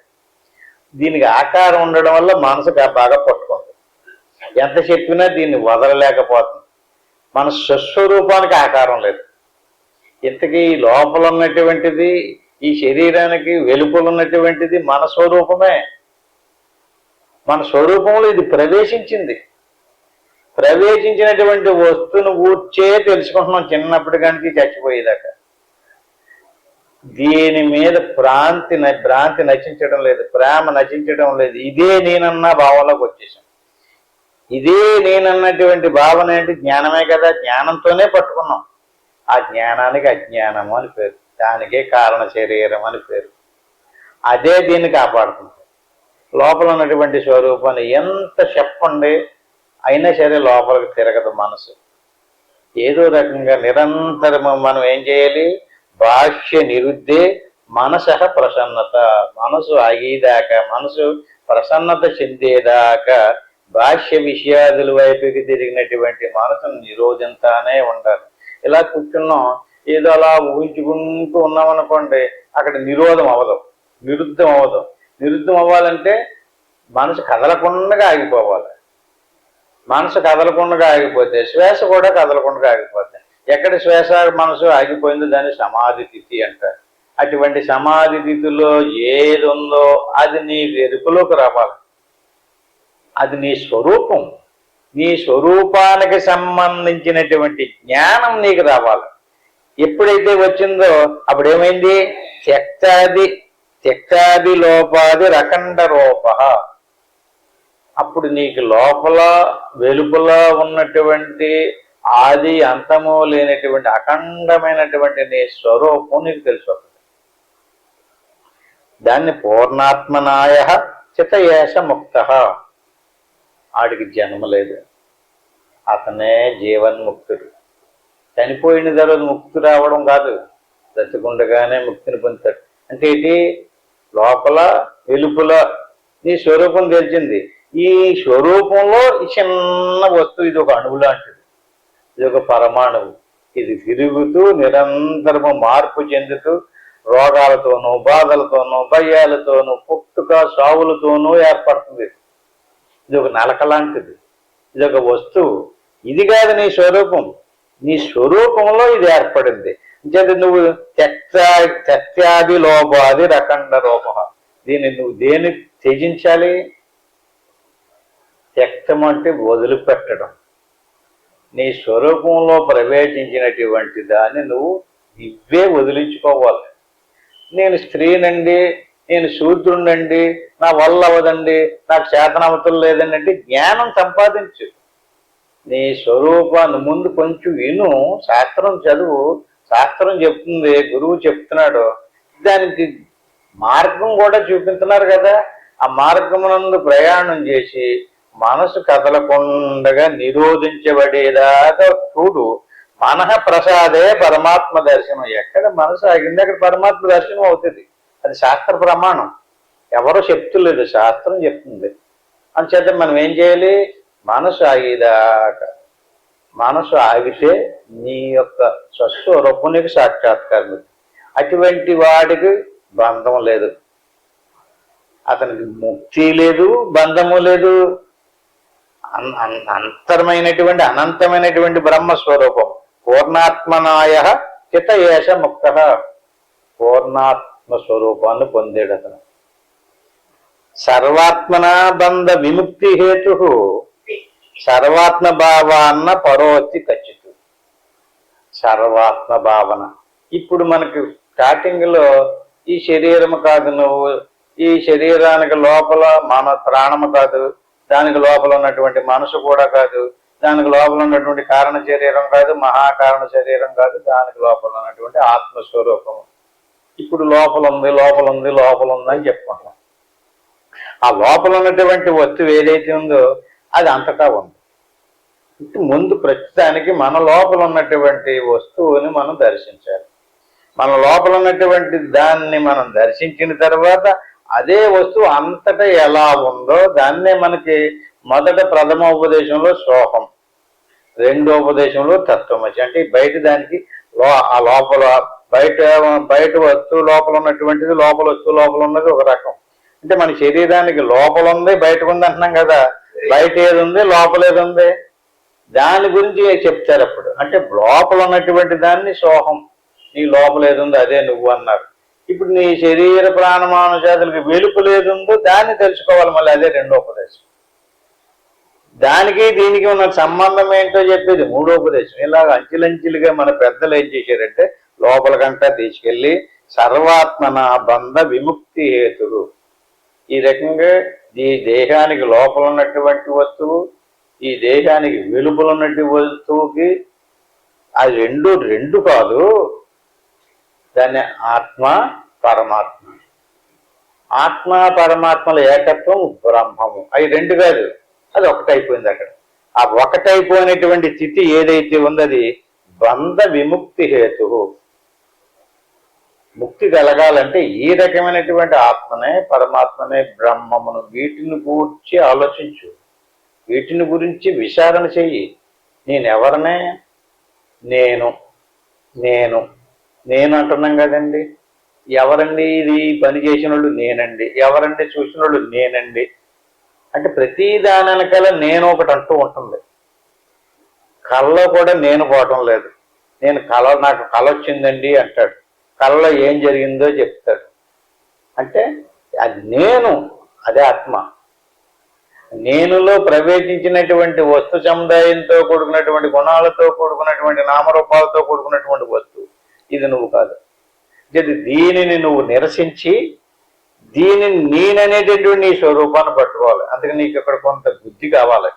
దీనికి ఆకారం ఉండడం వల్ల మనసుకు బాగా పట్టుకుంది. ఎంత చెప్పినా దీన్ని వదలలేకపోతుంది. మన స్వస్వరూపానికి ఆకారం లేదు. ఇంతకీ లోపల ఉన్నటువంటిది, ఈ శరీరానికి వెలుపల ఉన్నటువంటిది మన స్వరూపమే. మన స్వరూపంలో ఇది ప్రవేశించింది. ప్రవేశించినటువంటి వస్తువును కూర్చే తెలుసుకుంటున్నాం చిన్నప్పటి కానీ చచ్చిపోయేదాకా. దీని మీద భ్రాంతి నశించడం లేదు, ప్రేమ నశించడం లేదు. ఇదే నేనన్న భావంలోకి వచ్చేసాం. ఇదే నేనన్నటువంటి భావన ఏంటి? జ్ఞానమే కదా. జ్ఞానంతోనే పట్టుకున్నాం. ఆ జ్ఞానానికి అజ్ఞానము అని పేరు, దానికే కారణ శరీరం అని పేరు. అదే దీన్ని కాపాడుతుంది. లోపల ఉన్నటువంటి స్వరూపాన్ని ఎంత చెప్పండి అయినా సరే లోపలికి తిరగదు మనసు. ఏదో రకంగా నిరంతరము మనం ఏం చేయాలి? బాహ్య నిరుద్ధే మనస ప్రసన్నత. మనసు ఆగేదాకా, మనసు ప్రసన్నత చెందేదాకా బాహ్య విషయాదుల వైపుకి తిరిగినటువంటి మనసును నిరోధించానే ఉండాలి. ఇలా కూర్చున్నాం, ఏదో అలా ఊహించుకుంటూ ఉన్నామనుకోండి, అక్కడ నిరోధం అవ్వదు, నిరుద్ధం అవ్వదు. నిరుద్ధం అవ్వాలంటే మనసు కదలకుండా ఆగిపోవాలి. మనసు కదలకుండా ఆగిపోతే శ్వాస కూడా కదలకుండా ఆగిపోతాయి. ఎక్కడ శ్వాస మనసు ఆగిపోయిందో దాన్ని సమాధి స్థితి అంటారు. అటువంటి సమాధి స్థితిలో ఏది ఉందో అది నీ వెలుపులోకి రావాలి. అది నీ స్వరూపం. నీ స్వరూపానికి సంబంధించినటువంటి జ్ఞానం నీకు రావాలి. ఎప్పుడైతే వచ్చిందో అప్పుడేమైంది? త్యక్తాది లోపాది రకండ రూప. అప్పుడు నీకు లోపల వెలుపల ఉన్నటువంటి ఆది అంతము లేనటువంటి అఖండమైనటువంటి నీ స్వరూపం నీకు తెలిసిపోతుంది. దాన్ని పూర్ణాత్మనాయ చితయేష ముక్త. ఆడికి జన్మ లేదు, అతనే జీవన్ముక్తుడు. చనిపోయిన తర్వాత ముక్తి రావడం కాదు, బ్రతికుండగానే ముక్తిని పొందుతాడు. అంటే ఏంటి? లోపల వెలుపల నీ స్వరూపం తెలిసింది. ఈ స్వరూపంలో ఈ చిన్న వస్తువు, ఇది ఒక అణువు లాంటిది, ఇది ఒక పరమాణువు. ఇది తిరుగుతూ నిరంతరము మార్పు చెందుతూ రోగాలతోనూ బాధలతోనూ భయాలతోనూ పుట్టుక సావులతోనూ ఏర్పడుతుంది. ఇది ఒక నలక లాంటిది, ఇది ఒక వస్తువు. ఇది కాదు నీ స్వరూపం. నీ స్వరూపంలో ఇది ఏర్పడింది. అంటే నువ్వు త్యక్త్యాది లోపాది రకండ రూప. దీన్ని నువ్వు దేన్ని త్యజించాలి? త్యక్తం అంటే వదిలిపెట్టడం. నీ స్వరూపంలో ప్రవేశించినటువంటి దాన్ని నువ్వే వదిలించుకోవాలి. నేను స్త్రీనండి, నేను శూద్రుండండి, నా వల్ల అవదండి, నాకు చేతనవతలు లేదండి అంటే జ్ఞానం సంపాదించు. నీ స్వరూపాన్ని ముందు కొంచెం విను, శాస్త్రం చదువు. శాస్త్రం చెప్తుంది, గురువు చెప్తున్నాడు, దానికి మార్గం కూడా చూపించున్నారు కదా. ఆ మార్గమునందు ప్రయాణం చేసి మనసు కదలకుండగా నిరోధించబడేదాకా చూడు. మనః ప్రసాదే పరమాత్మ దర్శనం. ఎక్కడ మనసు ఆగింది అక్కడ పరమాత్మ దర్శనం అవుతుంది. అది శాస్త్ర ప్రమాణం, ఎవరో చెప్తులేదు, శాస్త్రం చెప్తుంది. అంచేత మనం ఏం చేయాలి? మనసు ఆగేదాకా. మనసు ఆగితే నీ యొక్క స్వస్వరూపునికి సాక్షాత్కారం. అటువంటి వాడికి బంధం లేదు, అతనికి ముక్తి లేదు, బంధము లేదు. అంతరమైనటువంటి అనంతమైనటువంటి బ్రహ్మస్వరూపం. పూర్ణాత్మనాయ చిత ఏష ముక్త. పూర్ణాత్మ స్వరూపాన్ని పొందేడు అతను. సర్వాత్మనా బంధ విముక్తి హేతు సర్వాత్మ భావాన్న పరోతి ఖచ్చితం. సర్వాత్మ భావన. ఇప్పుడు మనకి స్టార్టింగ్ లో ఈ శరీరము కాదు నువ్వు, ఈ శరీరానికి లోపల మన ప్రాణము కాదు, దానికి లోపల ఉన్నటువంటి మనసు కూడా కాదు, దానికి లోపల ఉన్నటువంటి కారణ శరీరం కాదు, మహాకారణ శరీరం కాదు, దానికి లోపల ఉన్నటువంటి ఆత్మస్వరూపము. ఇప్పుడు లోపల ఉంది, లోపల ఉంది, లోపల ఉంది అని చెప్పుకుంటాం. ఆ లోపల ఉన్నటువంటి వస్తువు ఏదైతే ఉందో అది అంతటా ఉంది. ముందు ప్రస్తుతానికి మన లోపల ఉన్నటువంటి వస్తువుని మనం దర్శించాలి. మన లోపల ఉన్నటువంటి దాన్ని మనం దర్శించిన తర్వాత అదే వస్తువు అంతటా ఎలా ఉందో దాన్నే మనకి మొదట ప్రథమ ఉపదేశంలో సోహం, రెండో ఉపదేశంలో తత్వమసి. అంటే బయట దానికి ఆ లోపల బయట వస్తువు లోపల ఉన్నటువంటిది, లోపల వస్తువు లోపల ఉన్నది ఒక రకం. అంటే మన శరీరానికి లోపల ఉంది, బయటకు ఉంది అంటున్నాం కదా. బయట ఏది ఉంది, లోపల ఏది ఉంది, దాని గురించి చెప్తారు అప్పుడు. అంటే లోపల ఉన్నటువంటి దాన్ని సోహం, నీ లోపల ఏది ఉందో అదే నువ్వు అన్నారు. ఇప్పుడు నీ శరీర ప్రాణమాన జాతులకు వెలుపల ఏది ఉందో దాన్ని తెలుసుకోవాలి, మళ్ళీ అదే రెండో ఉపదేశం. దానికి దీనికి ఉన్న సంబంధం ఏంటో చెప్పేది మూడో ఉపదేశం. ఇలాగ అంచెలంచెలుగా మన పెద్దలు ఏం చేశారంటే లోపలికంటా తీసుకెళ్లి సర్వాత్మన బంధ విముక్తి హేతులు. ఈ రకంగా ఈ దేహానికి లోపల ఉన్నటువంటి వస్తువు, ఈ దేహానికి వెలుపల ఉన్నటువంటి వస్తువుకి అది రెండు కాదు. దాన్ని ఆత్మ పరమాత్మ. ఆత్మ పరమాత్మల ఏకత్వం బ్రహ్మము. అవి రెండు కాదు, అది ఒకటైపోయింది అక్కడ. ఆ ఒకటైపోయినటువంటి స్థితి ఏదైతే ఉందో అది బంధ విముక్తి హేతు. ముక్తి కలగాలంటే ఈ రకమైనటువంటి ఆత్మనే, పరమాత్మనే, బ్రహ్మమును, వీటిని గూర్చి ఆలోచించు, వీటిని గురించి విచారణ చెయ్యి. నేనెవరనే? నేను నేను నేను అంటున్నాం కదండి. ఎవరండి ఇది పని చేసిన వాళ్ళు? నేనండి. ఎవరండి చూసిన వాళ్ళు? నేనండి. అంటే ప్రతి దానికల్లా నేను ఒకటి అంటూ ఉంటుంది. కళ్ళలో కూడా నేను పోవటం లేదు. నాకు కళ వచ్చిందండి అంటాడు, కళలో ఏం జరిగిందో చెప్తాడు. అంటే అది నేను, అదే ఆత్మ. నేనులో ప్రవేశించినటువంటి వస్తు సముదాయంతో కూడుకున్నటువంటి గుణాలతో కూడుకున్నటువంటి నామరూపాలతో కూడుకున్నటువంటి వస్తువు ఇది నువ్వు కాదు. దీనిని నువ్వు నిరసించి దీనిని నేననేటటువంటి నీ స్వరూపాన్ని పట్టుకోవాలి. అందుకే నీకు ఇక్కడ కొంత బుద్ధి కావాలి,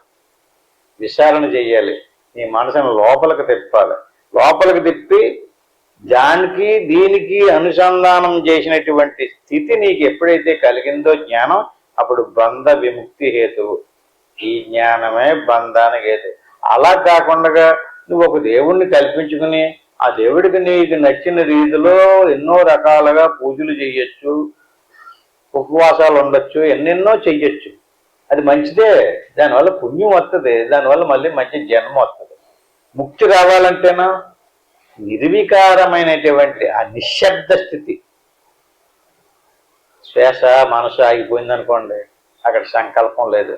విచారణ చెయ్యాలి, నీ మనసును లోపలికి తిప్పాలి. లోపలికి తిప్పి దానికి దీనికి అనుసంధానం చేసినటువంటి స్థితి నీకు ఎప్పుడైతే కలిగిందో జ్ఞానం, అప్పుడు బంధ విముక్తి హేతువు. ఈ జ్ఞానమే బంధానికి హేతు. అలా కాకుండా నువ్వు ఒక దేవుణ్ణి కల్పించుకుని ఆ దేవుడికి నీకు నచ్చిన రీతిలో ఎన్నో రకాలుగా పూజలు చెయ్యొచ్చు, ఉపవాసాలు ఉండొచ్చు, ఎన్నెన్నో చెయ్యొచ్చు. అది మంచిదే, దానివల్ల పుణ్యం వస్తుంది, దానివల్ల మళ్ళీ మంచి జన్మ వస్తుంది. ముక్తి రావాలంటేనా నిర్వికారమైనటువంటి ఆ నిశ్శబ్ద స్థితి. శ్వాస మనసు ఆగిపోయింది అనుకోండి, అక్కడ సంకల్పం లేదు.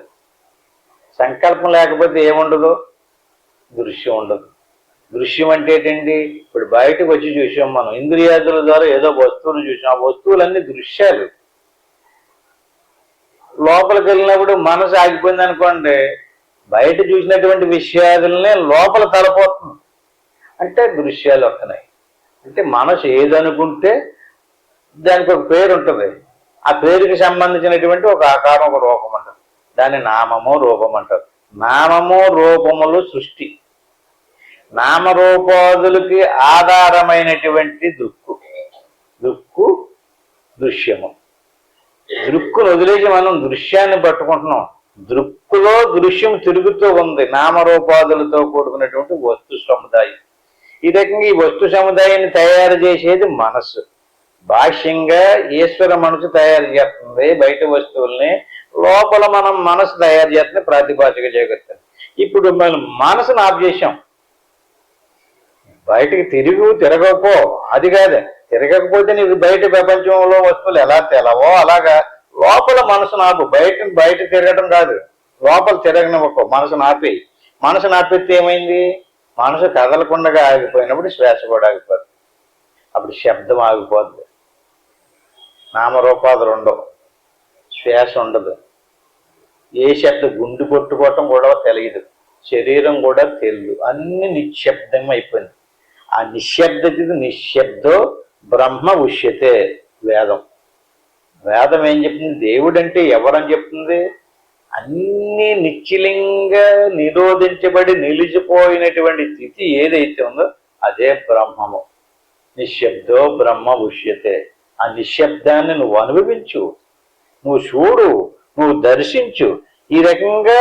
సంకల్పం లేకపోతే ఏముండదు? దృశ్యం ఉండదు. దృశ్యం అంటే ఏంటండి? ఇప్పుడు బయటకు వచ్చి చూసాం మనం, ఇంద్రియాదుల ద్వారా ఏదో వస్తువులు చూసాం, ఆ వస్తువులన్నీ దృశ్యాలు. లోపలికి వెళ్ళినప్పుడు మనసు ఆగిపోయింది అనుకోండి, బయట చూసినటువంటి విషయాలనే లోపల తలపోతుంది, అంటే దృశ్యాలు వస్తున్నాయి. అంటే మనసు ఏదనుకుంటే దానికి ఒక పేరు ఉంటుంది. ఆ పేరుకి సంబంధించినటువంటి ఒక ఆకారం, ఒక రూపం అంటారు. దాన్ని నామము రూపం అంటారు. నామము రూపములు సృష్టి. నామరూపాదులకి ఆధారమైనటువంటి దృక్కు దృశ్యము. దృక్కును వదిలేసి మనం దృశ్యాన్ని పట్టుకుంటున్నాం. దృక్కులో దృశ్యం తిరుగుతూ ఉంది. నామరూపాదులతో కూడుకున్నటువంటి వస్తు సముదాయం. ఈ రకంగా ఈ వస్తు సముదాయాన్ని తయారు చేసేది మనస్సు. బాహ్యంగా ఈశ్వర మనసు తయారు చేస్తుంది బయట వస్తువుల్ని, లోపల మనం మనసు తయారు చేస్తుంది ప్రాతిభాషిక జగత్తు. ఇప్పుడు మనం మనసును ఆఫ్ చేసాం. బయటకి తిరగకపో, అది కాదు. తిరగకపోతే నీకు బయట ప్రపంచంలో వస్తువులు ఎలా తెలవో అలాగా లోపల మనసును ఆపు. బయట తిరగడం కాదు, లోపల తిరగనివ్వకో, మనసును ఆపేయి. మనసును ఆపేస్తే ఏమైంది? మనసు కదలకుండా ఆగిపోయినప్పుడు శ్వాస కూడా ఆగిపోద్ది. అప్పుడు శబ్దం ఆగిపోద్ది. నామరూపాదులు ఉండవు, శ్వాస ఉండదు. ఏ శబ్దం, గుండు కొట్టుకోవటం కూడా తెలియదు, శరీరం కూడా తెలియదు. అన్ని నిశ్శబ్దం అయిపోయింది. ఆ నిశ్శబ్దో బ్రహ్మ ఉష్యతే వేదం. వేదం ఏం చెప్తుంది? దేవుడు అంటే ఎవరని చెప్తుంది? అన్ని నిశ్చలంగా నిరోధించబడి నిలిచిపోయినటువంటి స్థితి ఏదైతే ఉందో అదే బ్రహ్మము. నిశ్శబ్దో బ్రహ్మ ఉష్యతే. ఆ నిశ్శబ్దాన్ని నువ్వు అనుభవించు, నువ్వు చూడు, నువ్వు దర్శించు. ఈ రకంగా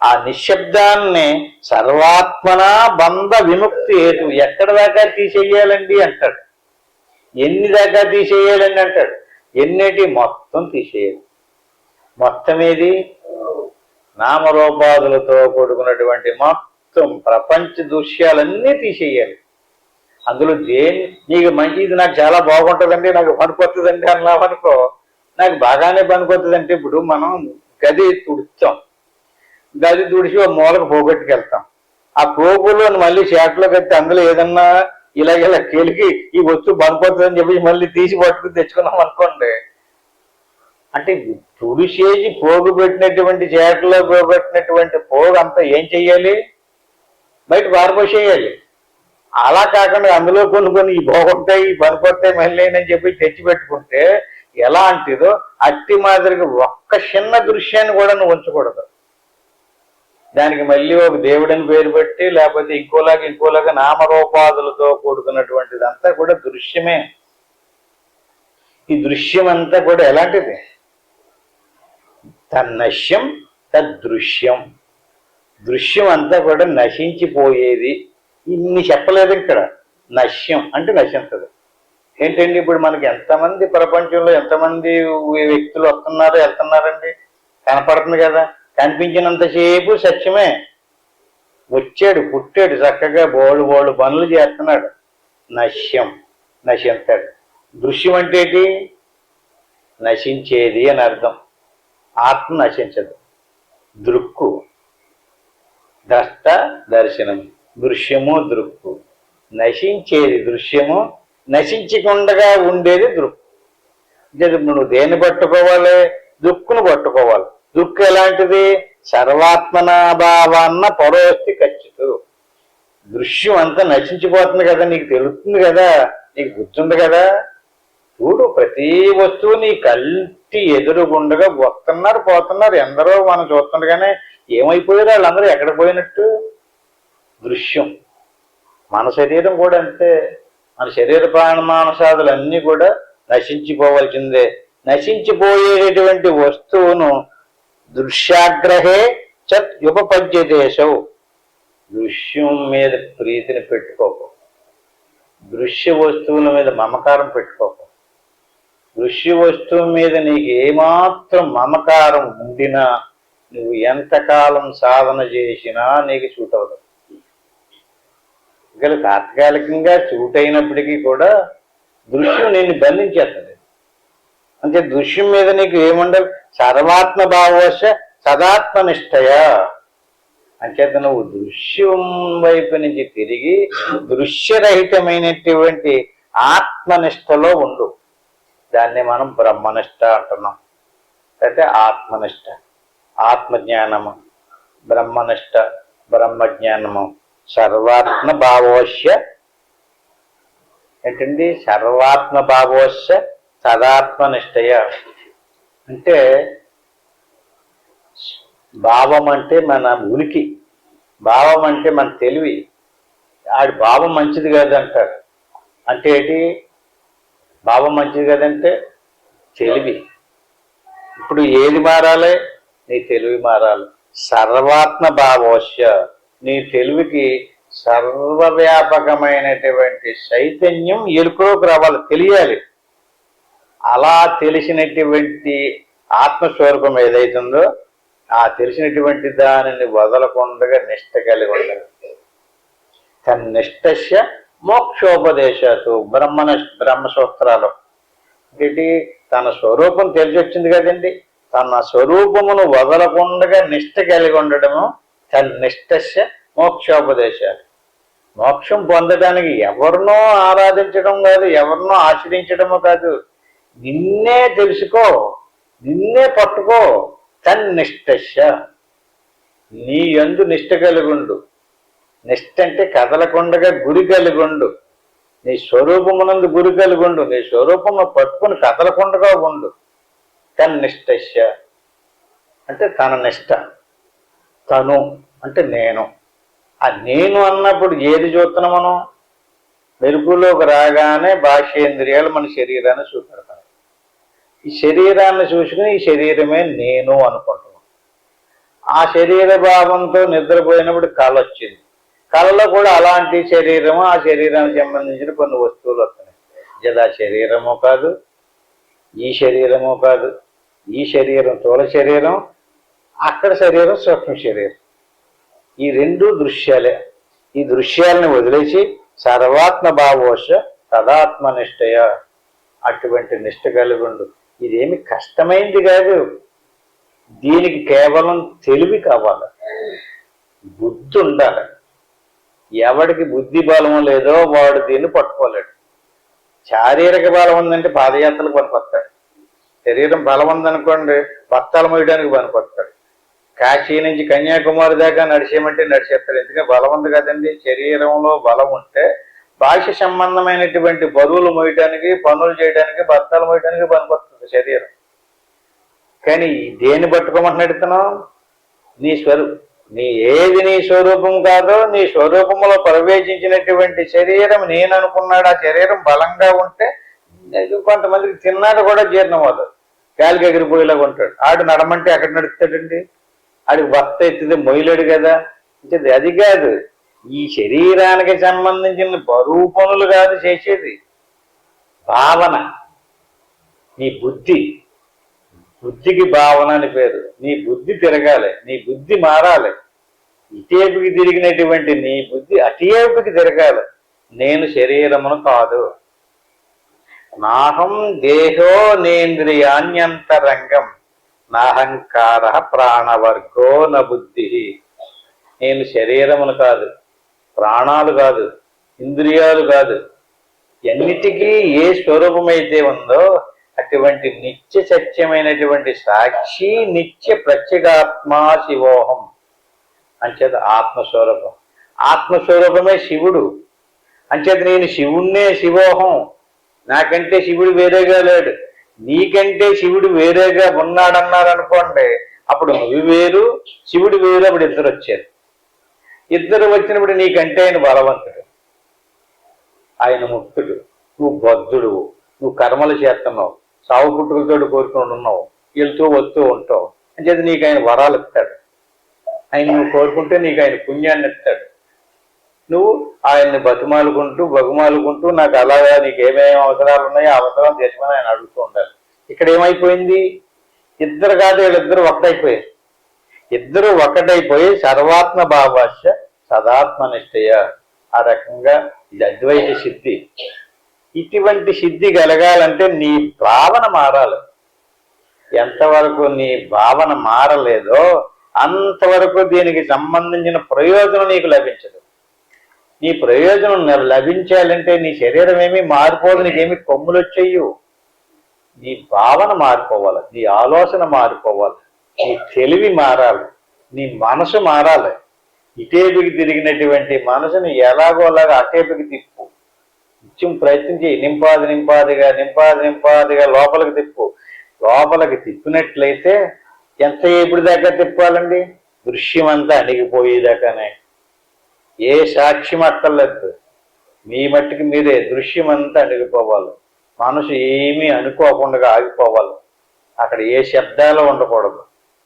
ఆ నిశ్శబ్దాన్ని సర్వాత్మన బంధ విముక్తి హేతు. ఎక్కడి దాకా తీసేయాలండి అంటాడు. ఎన్ని దాకా తీసేయాలండి అంటాడు. ఎన్నిటి? మొత్తం తీసేయాలి. మొత్తం ఏది? నామరూపాదులతో కూడుకున్నటువంటి మొత్తం ప్రపంచ దృశ్యాలన్నీ తీసేయాలి. అందులో నీకు మంచిది, నాకు చాలా బాగుంటుందండి, నాకు పనికొస్తుందండి అన్నామనుకో, నాకు బాగానే పనికొస్తుందంటే ఇప్పుడు మనం గది తుడుస్తాం. గది తుడిచి ఒక మూలకు పోగొట్టుకెళ్తాం. ఆ పోగులో మళ్ళీ చేటలో కట్టి అందులో ఏదన్నా ఇలా కెలికి ఈ వస్తువు పనికొస్తుందని చెప్పి మళ్ళీ తీసి పట్టుకుని తెచ్చుకున్నాం అనుకోండి, అంటే తుడిసేసి పోగు పెట్టినటువంటి చేటలో పోగొట్టినటువంటి పోగు అంతా ఏం చెయ్యాలి? బయట పారబోసేయాలి. అలా కాకుండా అందులో కొన్ని ఈ బాగుంటాయి, ఈ పనికొస్తాయి మళ్ళీ అని చెప్పి తెచ్చిపెట్టుకుంటే ఎలా అంటిదో అట్టి మాదిరిగా ఒక్క చిన్న దృశ్యాన్ని కూడా నువ్వు ఉంచకూడదు. దానికి మళ్ళీ ఒక దేవుడిని పేరు పెట్టి లేకపోతే ఇంకోలాగా నామరూపాదులతో కూడుకున్నటువంటిదంతా కూడా దృశ్యమే. ఈ దృశ్యం అంతా కూడా ఎలాంటిది? తన్నశ్యం తద్దృశ్యం. దృశ్యం అంతా కూడా నశించిపోయేది. ఇన్ని చెప్పలేదు ఇక్కడ. నశ్యం అంటే నశించదు. ఏంటండి ఇప్పుడు మనకి ఎంతమంది ప్రపంచంలో ఎంతమంది వ్యక్తులు వస్తున్నారు వెళ్తున్నారండి? కనపడుతుంది కదా. కనిపించినంతసేపు సత్యమే. వచ్చాడు, పుట్టాడు, చక్కగా బోడు పనులు చేస్తున్నాడు. నశ్యం, నశించాడు. దృశ్యం అంటే ఏంటి? నశించేది అని అర్థం. ఆత్మ నశించదు. దృక్కు, ద్రష్ట, దర్శనం. దృశ్యము దృక్కు. నశించేది దృశ్యము, నశించకుండా ఉండేది దృక్కు. నువ్వు దేన్ని పట్టుకోవాలి? దుక్కును పట్టుకోవాలి. దుక్కు ఎలాంటిది? సర్వాత్మనాభావాన్న పరోస్తి ఖచ్చితు. దృశ్యం అంతా నశించిపోతుంది కదా, నీకు తెలుస్తుంది కదా, నీకు గుర్తుంది కదా. చూడు, ప్రతి వస్తువు నీ కల్టి ఎదురుగుండగా వస్తున్నారు పోతున్నారు. ఎందరో మనం చూస్తుండగానే ఏమైపోయారు వాళ్ళందరూ, ఎక్కడ పోయినట్టు? దృశ్యం. మన శరీరం కూడా అంతే. మన శరీర ప్రాణమానసాదులు అన్నీ కూడా నశించిపోవలసిందే. నశించిపోయేటటువంటి వస్తువును దృశ్యాగ్రహే చత్ ఉపపద్యదేశౌ. దృశ్యం మీద ప్రీతిని పెట్టుకోకు. దృశ్య వస్తువుల మీద మమకారం పెట్టుకోకు. దృశ్య వస్తువు మీద నీకు ఏమాత్రం మమకారం ఉండినా నువ్వు ఎంతకాలం సాధన చేసినా నీకు సూట్ అవ్వదు. ఇక్కడ తాత్కాలికంగా సూట్ అయినప్పటికీ కూడా దృశ్యం నిన్ను బంధించేస్తుంది. అంటే దృశ్యం మీద నీకు ఏముండాలి? సర్వాత్మ భావోశ సదాత్మనిష్టయ. అంచేత నువ్వు దృశ్యం వైపు నుంచి తిరిగి దృశ్యరహితమైనటువంటి ఆత్మనిష్టలో ఉండు. దాన్ని మనం బ్రహ్మనిష్ట అంటున్నాం. అయితే ఆత్మనిష్ట, ఆత్మజ్ఞానము, బ్రహ్మనిష్ట, బ్రహ్మజ్ఞానము. సర్వాత్మ భావోశ్య ఏంటండి? సర్వాత్మ భావోశ్య తదాత్మనిష్టయ. అంటే భావం అంటే మన ఉనికి, భావం అంటే మన తెలివి. ఆడి భావం మంచిది కాదంటారు. అంటే ఏంటి? భావం మంచిది కదంటే తెలివి. ఇప్పుడు ఏది మారాలి? నీ తెలివి మారాలి. సర్వాత్మ భావోశ్య, నీ తెలివికి సర్వవ్యాపకమైనటువంటి చైతన్యం ఎరుకలోకి రావాలి, తెలియాలి. అలా తెలిసినటువంటి ఆత్మస్వరూపం ఏదైతుందో ఆ తెలిసినటువంటి దానిని వదలకుండా నిష్ట కలిగి ఉండాలి. తన్నిష్టస్య మోక్షోపదేశాలు బ్రహ్మసూత్రాలు ఏంటి? తన స్వరూపం తెలిసి వచ్చింది కదండి, తన స్వరూపమును వదలకుండా నిష్ట కలిగి ఉండడము తన్నిష్టస్య మోక్షోపదేశాలు. మోక్షం పొందడానికి ఎవరినో ఆరాధించడం కాదు, ఎవరినో ఆశ్రయించడము కాదు, నిన్నే తెలుసుకో, నిన్నే పట్టుకో. తన్నిష్టస్య, నీ యందు నిష్ట కలిగుండు. నిష్ట అంటే కదలకుండగా గురి కలిగుండు. నీ స్వరూపమునందు గురి కలిగుండు. నీ స్వరూపమును పట్టుకుని కదలకుండగా ఉండు. తన్నిష్టస్య అంటే తన నిష్ట. తను అంటే నేను. ఆ నేను అన్నప్పుడు ఏది చూస్తున్నాం మనం? మెరుగులోకి రాగానే బాహ్యేంద్రియాలు మన శరీరాన్ని చూపెడతాయి. ఈ శరీరాన్ని చూసుకుని ఈ శరీరమే నేను అనుకుంటున్నాం. ఆ శరీర భావంతో నిద్రపోయినప్పుడు కళ వచ్చింది. కళలో కూడా అలాంటి శరీరము, ఆ శరీరానికి సంబంధించిన కొన్ని వస్తువులు వస్తున్నాయి. ఇది శరీరము కాదు, ఈ శరీరము కాదు. ఈ శరీరం స్థూల శరీరం, అక్కడ శరీరం సూక్ష్మ శరీరం. ఈ రెండు దృశ్యాలే. ఈ దృశ్యాలను వదిలేసి సర్వాత్మ భావోష తదాత్మనిష్టయ, అటువంటి నిష్ట కలిగుండు. ఇదేమి కష్టమైంది కాదు, దీనికి కేవలం తెలివి కావాలి, బుద్ధి ఉండాలి. ఎవడికి బుద్ధి బలం లేదో వాడు దీన్ని పట్టుకోలేడు. శారీరక బలం ఉందంటే పాదయాత్రలకు పనికొస్తాడు. శరీరం బలం ఉందనుకోండి బత్తాలు మోయడానికి పనికొస్తాడు. కాశీ నుంచి కన్యాకుమారి దాకా నడిచేయమంటే నడిచేస్తాడు. ఎందుకంటే బలం ఉంది కదండి. శరీరంలో బలం ఉంటే బాహ్య సంబంధమైనటువంటి బరువులు మోయడానికి, పనులు చేయడానికి, బత్తాలు మోయడానికి పనికొస్తుంది శరీరం. కానీ దేన్ని పట్టుకోమంటున్నాడు ఇతను? నీ ఏది నీ స్వరూపం కాదో, నీ స్వరూపంలో ప్రవేశించినటువంటి శరీరం నేను అనుకున్నాడు. ఆ శరీరం బలంగా ఉంటే కొంతమందికి తిన్నాడు కూడా జీర్ణం అవుతుంది, గాలికి ఎగిరిపోయేలాగా ఉంటాడు. ఆడు నడమంటే ఎక్కడ నడుస్తాడండి? ఆడికి భక్త ఎత్తితే మొయ్యలేడు కదా. అంటే అది కాదు, ఈ శరీరానికి సంబంధించిన బరువు పనులు కాదు చేసేది, భావన. నీ బుద్ధి, బుద్ధికి భావన అని పేరు. నీ బుద్ధి తిరగాలి, నీ బుద్ధి మారాలి. ఇటేపుకి తిరిగినటువంటి నీ బుద్ధి అటేపుకి తిరగాలి. నేను శరీరమును కాదు, నాహం దేహో నేంద్రియాణ్యంతరంగం నాహంకార ప్రాణవర్గో న బుద్ధి. నేను శరీరమును కాదు, ప్రాణాలు కాదు, ఇంద్రియాలు కాదు. ఎన్నిటికీ ఏ స్వరూపమైతే ఉందో అటువంటి నిత్య సత్యమైనటువంటి సాక్షి నిత్య ప్రత్యేగాత్మా శివోహం అంచేత ఆత్మస్వరూపం. ఆత్మస్వరూపమే శివుడు. అంచేత నేను శివుణ్ణే శివోహం. నాకంటే శివుడు వేరేగా లేడు. నీకంటే శివుడు వేరేగా ఉన్నాడన్నారనుకోండి, అప్పుడు నువ్వు వేరు, శివుడు వేరు. అప్పుడు ఇద్దరు వచ్చారు. ఇద్దరు వచ్చినప్పుడు నీకంటే ఆయన బలవంతుడు, ఆయన ముక్తుడు, నువ్వు బద్ధుడు, నువ్వు కర్మలు చేస్తున్నావు, సావు పుట్టుకలతో కోరుకుని ఉన్నావు, వెళ్తూ వస్తూ ఉంటావు. అంచేత నీకు ఆయన వరాలు ఇస్తాడు. ఆయన నువ్వు కోరుకుంటే నీకు ఆయన పుణ్యాన్ని ఇస్తాడు. నువ్వు ఆయన్ని బగుమాలుకుంటూ నాకు అలాగా నీకు ఏమేమి అవసరాలు ఉన్నాయో అవసరం చేసమని ఆయన అడుగుతూ ఉండాలి. ఇక్కడ ఏమైపోయింది? ఇద్దరు కాదు, వీళ్ళిద్దరు ఒకటైపోయారు. ఇద్దరు ఒకటైపోయి సర్వాత్మ భావాస్య సదాత్మనిష్టయ. ఆ రకంగా ఇది అద్వైత సిద్ధి. ఇటువంటి సిద్ధి కలగాలంటే నీ భావన మారాలి. ఎంతవరకు నీ భావన మారలేదో అంతవరకు దీనికి సంబంధించిన ప్రయోజనం నీకు లభించదు. నీ ప్రయోజనం లభించాలంటే నీ శరీరం ఏమీ మారిపోదు, నీకేమి కొమ్ములు వచ్చేయు. నీ భావన మారిపోవాలి, నీ ఆలోచన మారిపోవాలి, నీ తెలివి మారాలి, నీ మనసు మారాలి. ఇటేపుకి తిరిగినటువంటి మనసుని ఎలాగోలాగా అటేపుకి తిప్పు. నిత్యం ప్రయత్నం చేయి. నింపాదిగా లోపలికి తిప్పు. లోపలికి తిప్పినట్లయితే ఎంత ఎప్పుడు దాకా తిప్పాలండి? దృశ్యం అంతా అణిగిపోయేదాకానే. ఏ సాక్ష్యం అక్కర్లేదు. మీ మట్టికి మీరే దృశ్యం అంతా అణిగిపోవాలి. మనసు ఏమీ అనుకోకుండా ఆగిపోవాలి. అక్కడ ఏ శబ్దాలు ఉండకూడదు,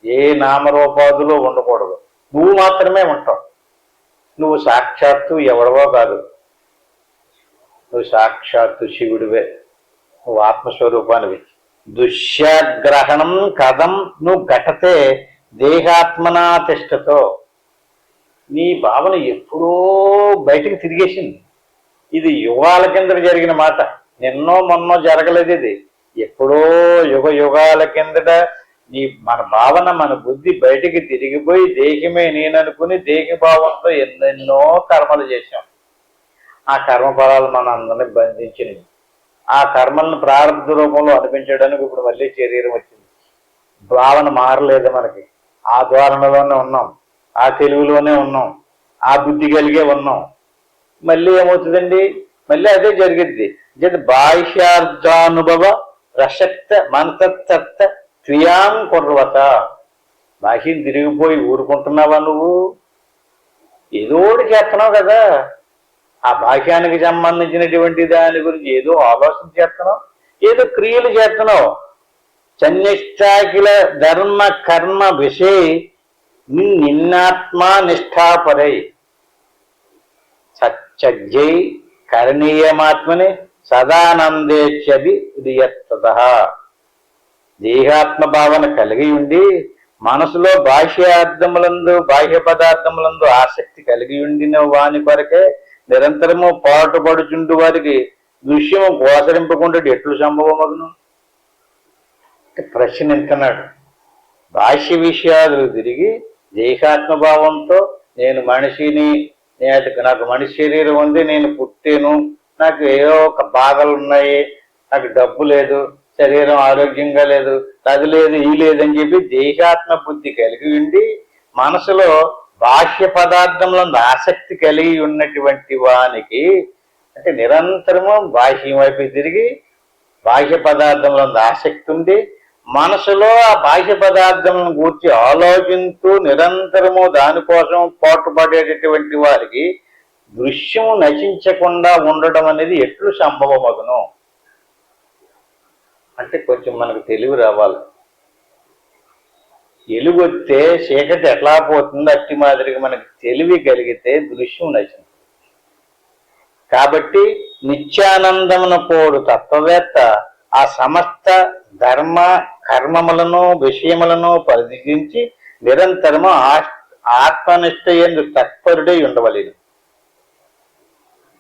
ఏ నామరూపాదులు ఉండకూడదు. నువ్వు మాత్రమే ఉంటావు. నువ్వు సాక్షాత్తు ఎవడవో కాదు, నువ్వు సాక్షాత్తు శివుడివే. నువ్వు ఆత్మస్వరూపానివి. దుశ్యాగ్రహణం కథం నువ్వు ఘటతే దేహాత్మనా తిష్టతో. నీ భావన ఎప్పుడో బయటికి తిరిగేసింది. ఇది యుగాల కింద జరిగిన మాట, నిన్నో మొన్నో జరగలేదు. ఇది ఎప్పుడో యుగాల కిందట మన భావన, మన బుద్ధి బయటికి తిరిగిపోయి దేహమే నేననుకుని దేహ భావంతో ఎన్నెన్నో కర్మలు చేశాం. ఆ కర్మఫలాలు మన అందరినీ బంధించినవి. ఆ కర్మలను ప్రారంభ రూపంలో అనిపించడానికి ఇప్పుడు మళ్ళీ శరీరం వచ్చింది. భావన మారలేదు మనకి. ఆ ధోరణలోనే ఉన్నాం, ఆ తెలుగులోనే ఉన్నాం, ఆ బుద్ధి కలిగే ఉన్నాం. మళ్ళీ ఏమవుతుందండి? మళ్ళీ అదే జరిగిద్ది. బాహ్యార్థానుభవ రసక్త మనసత్త క్రియాం కుర్వత. బాహ్యం తిరిగిపోయి ఊరుకుంటున్నావా నువ్వు? ఏదో ఒకటి చేస్తున్నావు కదా. ఆ బాహ్యానికి సంబంధించినటువంటి దాని గురించి ఏదో ఆలోచన చేస్తున్నావు, ఏదో క్రియలు చేస్తున్నావు. సన్నిష్టాకిల ధర్మ కర్మ విషయ నిన్నాత్మా నిష్ఠాపరై సత్యజ్ఞై కరణీయమాత్మని సదానందేచ్యది రియత్తత. దేహాత్మ భావన కలిగి ఉండి మనసులో బాహ్య పదార్థములందు ఆసక్తి కలిగి ఉండిన వాని కొరకే నిరంతరము పాటుపడుచుండు వారికి దృశ్యము గోచరింపకుండా ఎట్లు సంభవమగును? ప్రశ్న ఎంతన్నాడు. బాహ్య విషయాలు తిరిగి దేహాత్మభావంతో నేను మనిషిని, నాకు మనిషి శరీరం ఉంది, నేను పుట్టాను, నాకు ఏవో ఒక బాధలు ఉన్నాయి, నాకు డబ్బు లేదు, శరీరం ఆరోగ్యంగా లేదు, అది లేదు ఈ లేదని చెప్పి దేహాత్మ బుద్ధి కలిగి ఉండి మనసులో బాహ్య పదార్థంలో ఆసక్తి కలిగి ఉన్నటువంటి వానికి, అంటే నిరంతరము బాహ్యం వైపు తిరిగి బాహ్య పదార్థంలో ఆసక్తి ఉంది, మనసులో ఆ బాహ్య పదార్థం గురించి ఆలోచిస్తూ నిరంతరము దానికోసం పాటుపడేటటువంటి వారికి దృశ్యము నశించకుండా ఉండడం అనేది ఎట్లు సంభవమగును? అంటే కొంచెం మనకు తెలివి రావాలి. ఎలుగొస్తే చీకటి ఎట్లా పోతుందో అట్టి మాదిరిగా మనకు తెలివి కలిగితే దృశ్యం నశించింది. కాబట్టి నిత్యానందమును కోడు తత్వవేత్త ఆ సమస్త ధర్మ కర్మములను విషయములను పరిధించి నిరంతరము ఆత్మనిష్ట యందు తత్పరుడై ఉండవలేదు.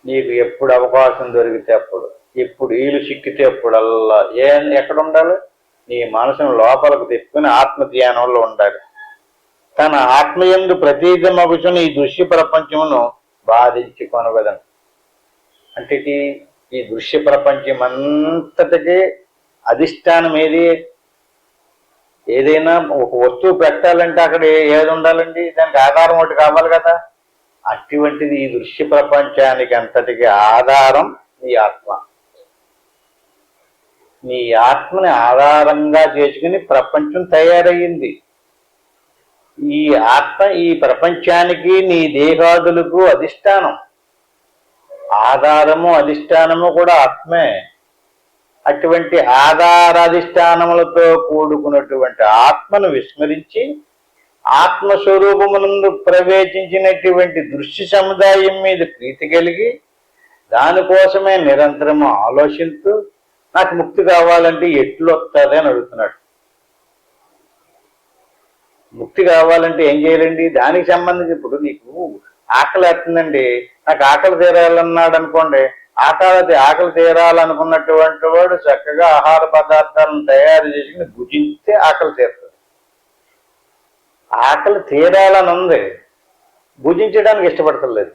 నీకు ఎప్పుడు అవకాశం దొరికితే అప్పుడు, ఎప్పుడు ఈలు చిక్కితే అప్పుడల్లా ఎక్కడ ఉండాలి? నీ మనసును లోపలకు తెచ్చుకుని ఆత్మ ధ్యానంలో ఉండాలి. తన ఆత్మయందు ప్రతీకమగుచుని ఈ దృశ్య ప్రపంచమును బాధించి కొనగలను. అంటే ఈ దృశ్య ప్రపంచం అంతటికీ అధిష్టానం ఏది? ఏదైనా ఒక వస్తువు పెట్టాలంటే అక్కడ ఏది ఉండాలండి? దానికి ఆధారం ఒకటి కావాలి కదా. అటువంటిది ఈ దృశ్య ప్రపంచానికి అంతటికి ఆధారం నీ ఆత్మ. నీ ఆత్మని ఆధారంగా చేసుకుని ప్రపంచం తయారయ్యింది. ఈ ఆత్మ ఈ ప్రపంచానికి నీ దేహాదులకు అధిష్టానం. ఆధారము అధిష్టానము కూడా ఆత్మే. అటువంటి ఆధారాధిష్టానములతో కూడుకున్నటువంటి ఆత్మను విస్మరించి ఆత్మస్వరూపమునందు ప్రవేశించినటువంటి దృశ్య సముదాయం మీద ప్రీతి కలిగి దానికోసమే నిరంతరము ఆలోచిస్తూ నాకు ముక్తి కావాలంటే ఎట్లు వస్తుంది అని అడుగుతున్నాడు. ముక్తి కావాలంటే ఏం చేయాలండి? దానికి సంబంధించి ఇప్పుడు నీకు ఆకలి వేస్తుందండి, నాకు ఆకలి తీరాలన్నాడు అనుకోండి. ఆకలి తీరాలనుకున్నటువంటి వాడు చక్కగా ఆహార పదార్థాలను తయారు చేసుకుని భుజిస్తే ఆకలి తీరుతుంది. ఆకలి తీరాలని ఉంది, భుజించడానికి ఇష్టపడతలేదు,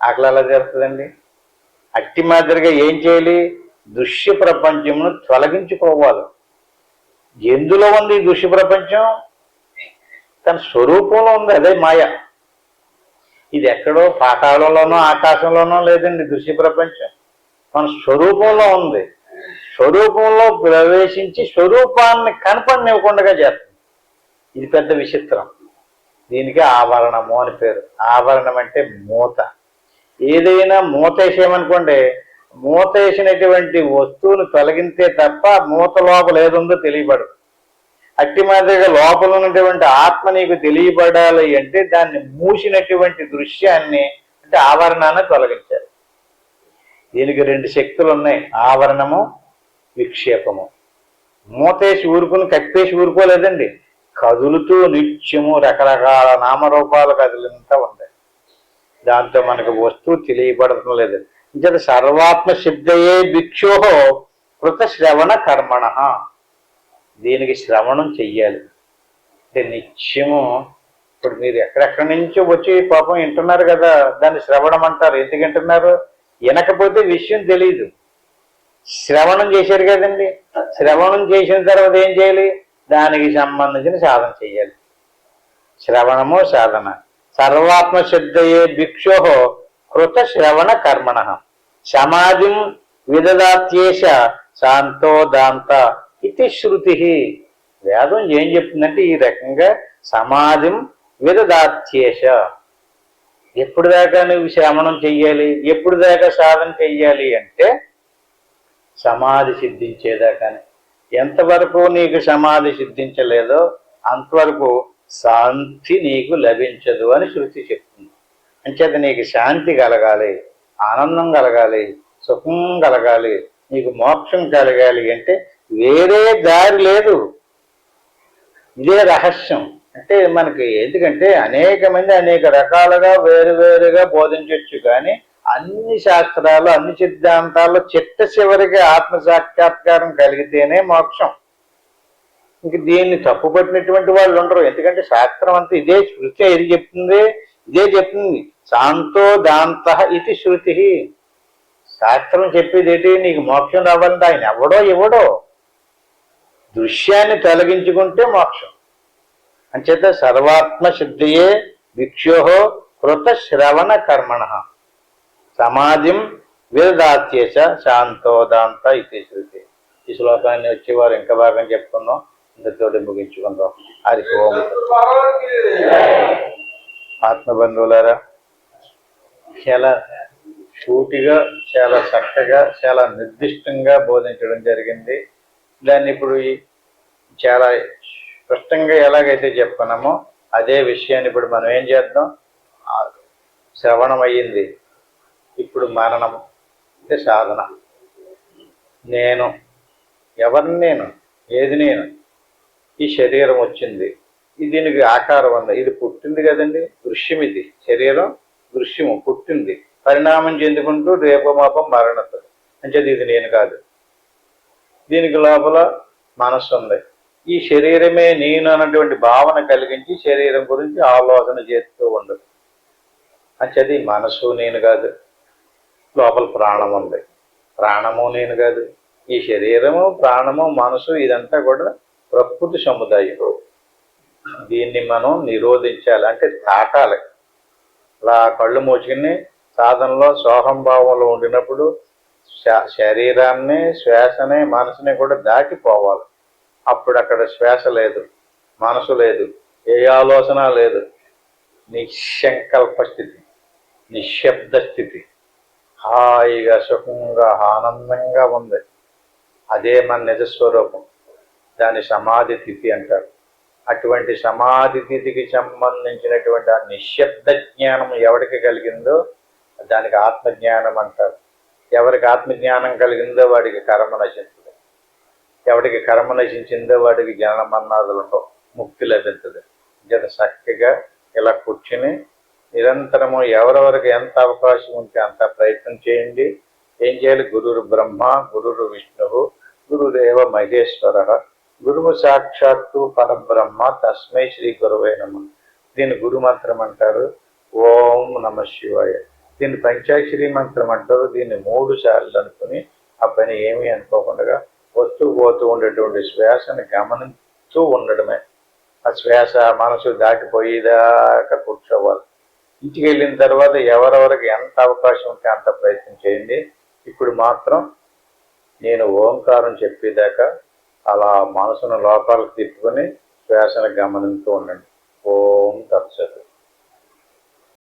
ఆకలి ఎలా తీరుతుందండి? అట్టి మాదిరిగా ఏం చేయాలి? దృశ్య ప్రపంచమును తొలగించుకోవాలి. ఎందులో ఉంది ఈ దృశ్య ప్రపంచం? తన స్వరూపంలో ఉంది, అదే మాయ. ఇది ఎక్కడో పాతాళంలోనో ఆకాశంలోనో లేదండి దృశ్య ప్రపంచం. మన స్వరూపంలో ఉంది. స్వరూపంలో ప్రవేశించి స్వరూపాన్ని కనపడనివ్వకుండా చేస్తుంది. ఇది పెద్ద విచిత్రం. దీనికి ఆవరణము అని పేరు. ఆవరణం అంటే మూత. ఏదైనా మూత వేసేయమనుకోండి, మూత వేసినటువంటి వస్తువును తొలగితే తప్ప మూత లోపల ఏదుందో తెలియబడదు. అట్టి మాదిరిగా లోపల ఉన్నటువంటి ఆత్మ నీకు తెలియబడాలి అంటే దాన్ని మూసినటువంటి దృశ్యాన్ని అంటే ఆవరణాన్ని తొలగించాలి. దీనికి రెండు శక్తులు ఉన్నాయి, ఆవరణము, విక్షేపము. మూతేసి ఊరుకుని కప్పేసి ఊరుకోలేదండి, కదులుతూ నిత్యము రకరకాల నామరూపాలు కదిలింతా ఉంటాయి. దాంతో మనకు వస్తువు తెలియబడటం లేదు. ఇంత సర్వాత్మ శబ్దయే భిక్షోహో కృత శ్రవణ కర్మణ. దీనికి శ్రవణం చెయ్యాలి. అంటే నిత్యము ఇప్పుడు మీరు ఎక్కడెక్కడి నుంచో వచ్చి పాపం వింటున్నారు కదా, దాన్ని శ్రవణం అంటారు. ఎందుకు వింటున్నారు? వినకపోతే విషయం తెలియదు. శ్రవణం చేశారు కదండి, శ్రవణం చేసిన తర్వాత ఏం చేయాలి? దానికి సంబంధించిన సాధన చెయ్యాలి. శ్రవణము సాధన. సర్వాత్మ శబ్దయే భిక్షోహో కృత శ్రవణ కర్మణ సమాధిం విదదాత్యేష శాంతో దాంత ఇది శృతి. వేదం ఏం చెప్తుందంటే ఈ రకంగా సమాధిం విదదాత్యేష. ఎప్పుడు దాకా నువ్వు శ్రవణం చెయ్యాలి, ఎప్పుడు దాకా సాధన చెయ్యాలి అంటే సమాధి సిద్ధించేదాకానే. ఎంతవరకు నీకు సమాధి సిద్ధించలేదో అంతవరకు శాంతి నీకు లభించదు అని శృతి చెప్తుంది. అంచేత నీకు శాంతి కలగాలి, ఆనందం కలగాలి, సుఖం కలగాలి, నీకు మోక్షం కలగాలి అంటే వేరే దారి లేదు. ఇదే రహస్యం. అంటే మనకి ఎందుకంటే అనేక మంది అనేక రకాలుగా వేరువేరుగా బోధించవచ్చు, కానీ అన్ని శాస్త్రాలు అన్ని సిద్ధాంతాల్లో చిట్ట చివరికి ఆత్మ సాక్షాత్కారం కలిగితేనే మోక్షం. ఇంక దీన్ని తప్పుపట్టినటువంటి వాళ్ళు ఉండరు. ఎందుకంటే శాస్త్రం అంతా ఇదే, శృతి ఇది చెప్తుంది, ఇదే చెప్తుంది. శాంతో దాంత ఇది శృతి. శాస్త్రం చెప్పేది ఏంటి? నీకు మోక్షం రావాలంటే ఆయన ఎవడో ఇవ్వడో, దృశ్యాన్ని తొలగించుకుంటే మోక్షం. అంచేత సర్వాత్మ శుద్ధియే భిక్షోహో కృత శ్రవణ కర్మణ సమాధిం విదదాత్యేష శాంతో దాంత ఇది శృతి. ఈ శ్లోకాన్ని వచ్చేవారు ఇంకా బాగా చెప్పుకుందాం. ఇంతతోటి ముగించుకుందాం. హరి ఓం. ఆత్మబంధువులారా, చాలా సూటిగా, చాలా చక్కగా, చాలా నిర్దిష్టంగా బోధించడం జరిగింది. దాన్ని ఇప్పుడు చాలా స్పష్టంగా ఎలాగైతే చెప్పుకున్నామో అదే విషయాన్ని ఇప్పుడు మనం ఏం చేద్దాం? శ్రవణం అయ్యింది, ఇప్పుడు మననం అంటే సాధన. నేను ఎవరిని? నేను ఏది? నేను. ఈ శరీరం వచ్చింది, దీనికి ఆకారం ఉంది, ఇది పుట్టింది కదండి, దృశ్యం. ఇది శరీరం దృశ్యము, పుట్టింది, పరిణామం చెందుకుంటూ రేపమాపం మరణిస్తుంది. అంటే ఇది నేను కాదు. దీనికి లోపల మనస్సు ఉంది. ఈ శరీరమే నేను అన్నటువంటి భావన కలిగించి శరీరం గురించి ఆలోచన చేస్తూ ఉండదు. అంటే మనసు నేను కాదు. లోపల ప్రాణం ఉంది, ప్రాణము నేను కాదు. ఈ శరీరము, ప్రాణము, మనసు ఇదంతా కూడా ప్రకృతి సముదాయం. దీన్ని మనం నిరోధించాలి, అంటే దాటాలి. అలా కళ్ళు మూసుకుని సాధనలో సోహం భావంలో ఉండినప్పుడు శరీరాన్ని, శ్వాసని, మనసుని కూడా దాటిపోవాలి. అప్పుడు అక్కడ శ్వాస లేదు, మనసు లేదు, ఏ ఆలోచన లేదు. నిశ్శంకల్ప స్థితి, నిశ్శబ్ద స్థితి, హాయిగా సుఖంగా ఆనందంగా ఉంది. అదే మన నిజస్వరూపం. దాని సమాధి స్థితి అంటారు. అటువంటి సమాధి స్థితికి సంబంధించినటువంటి ఆ నిశ్శబ్ద జ్ఞానం ఎవరికి కలిగిందో దానికి ఆత్మజ్ఞానం అంటారు. ఎవరికి ఆత్మజ్ఞానం కలిగిందో వాడికి కర్మ నశించదు. ఎవరికి కర్మ నశించిందో వాడికి జ్ఞాన మన్నాదులతో ముక్తి లభించదు. జత చక్కగా ఇలా కూర్చుని నిరంతరము ఎవరెవరికి ఎంత అవకాశం ఉంటే అంత ప్రయత్నం చేయండి. ఏం చేయాలి? గురురు బ్రహ్మ, గురురు విష్ణువు, గురుదేవ మహేశ్వర, గురువు సాక్షాత్తు పరబ్రహ్మ, తస్మై శ్రీ గురువే నమః. దీన్ని గురు మంత్రం అంటారు. ఓం నమ శివాయ. దీన్ని పంచాక్షరి మంత్రం అంటారు. దీన్ని 3 సార్లు అనుకుని ఆ పని ఏమీ అనుకోకుండా వస్తూ పోతూ ఉండేటువంటి శ్వాసను గమనిస్తూ ఉండడమే. ఆ శ్వాస మనసు దాటిపోయేదాకా కూర్చోవాలి. ఇంటికి వెళ్ళిన తర్వాత ఎవరెవరికి ఎంత అవకాశం ఉంటే అంత ప్రయత్నం చేయండి. ఇప్పుడు మాత్రం నేను ఓంకారం చెప్పేదాకా అలా మనసును లోపలికి తిప్పుకొని శ్వాసను గమనిస్తూ ఉండండి.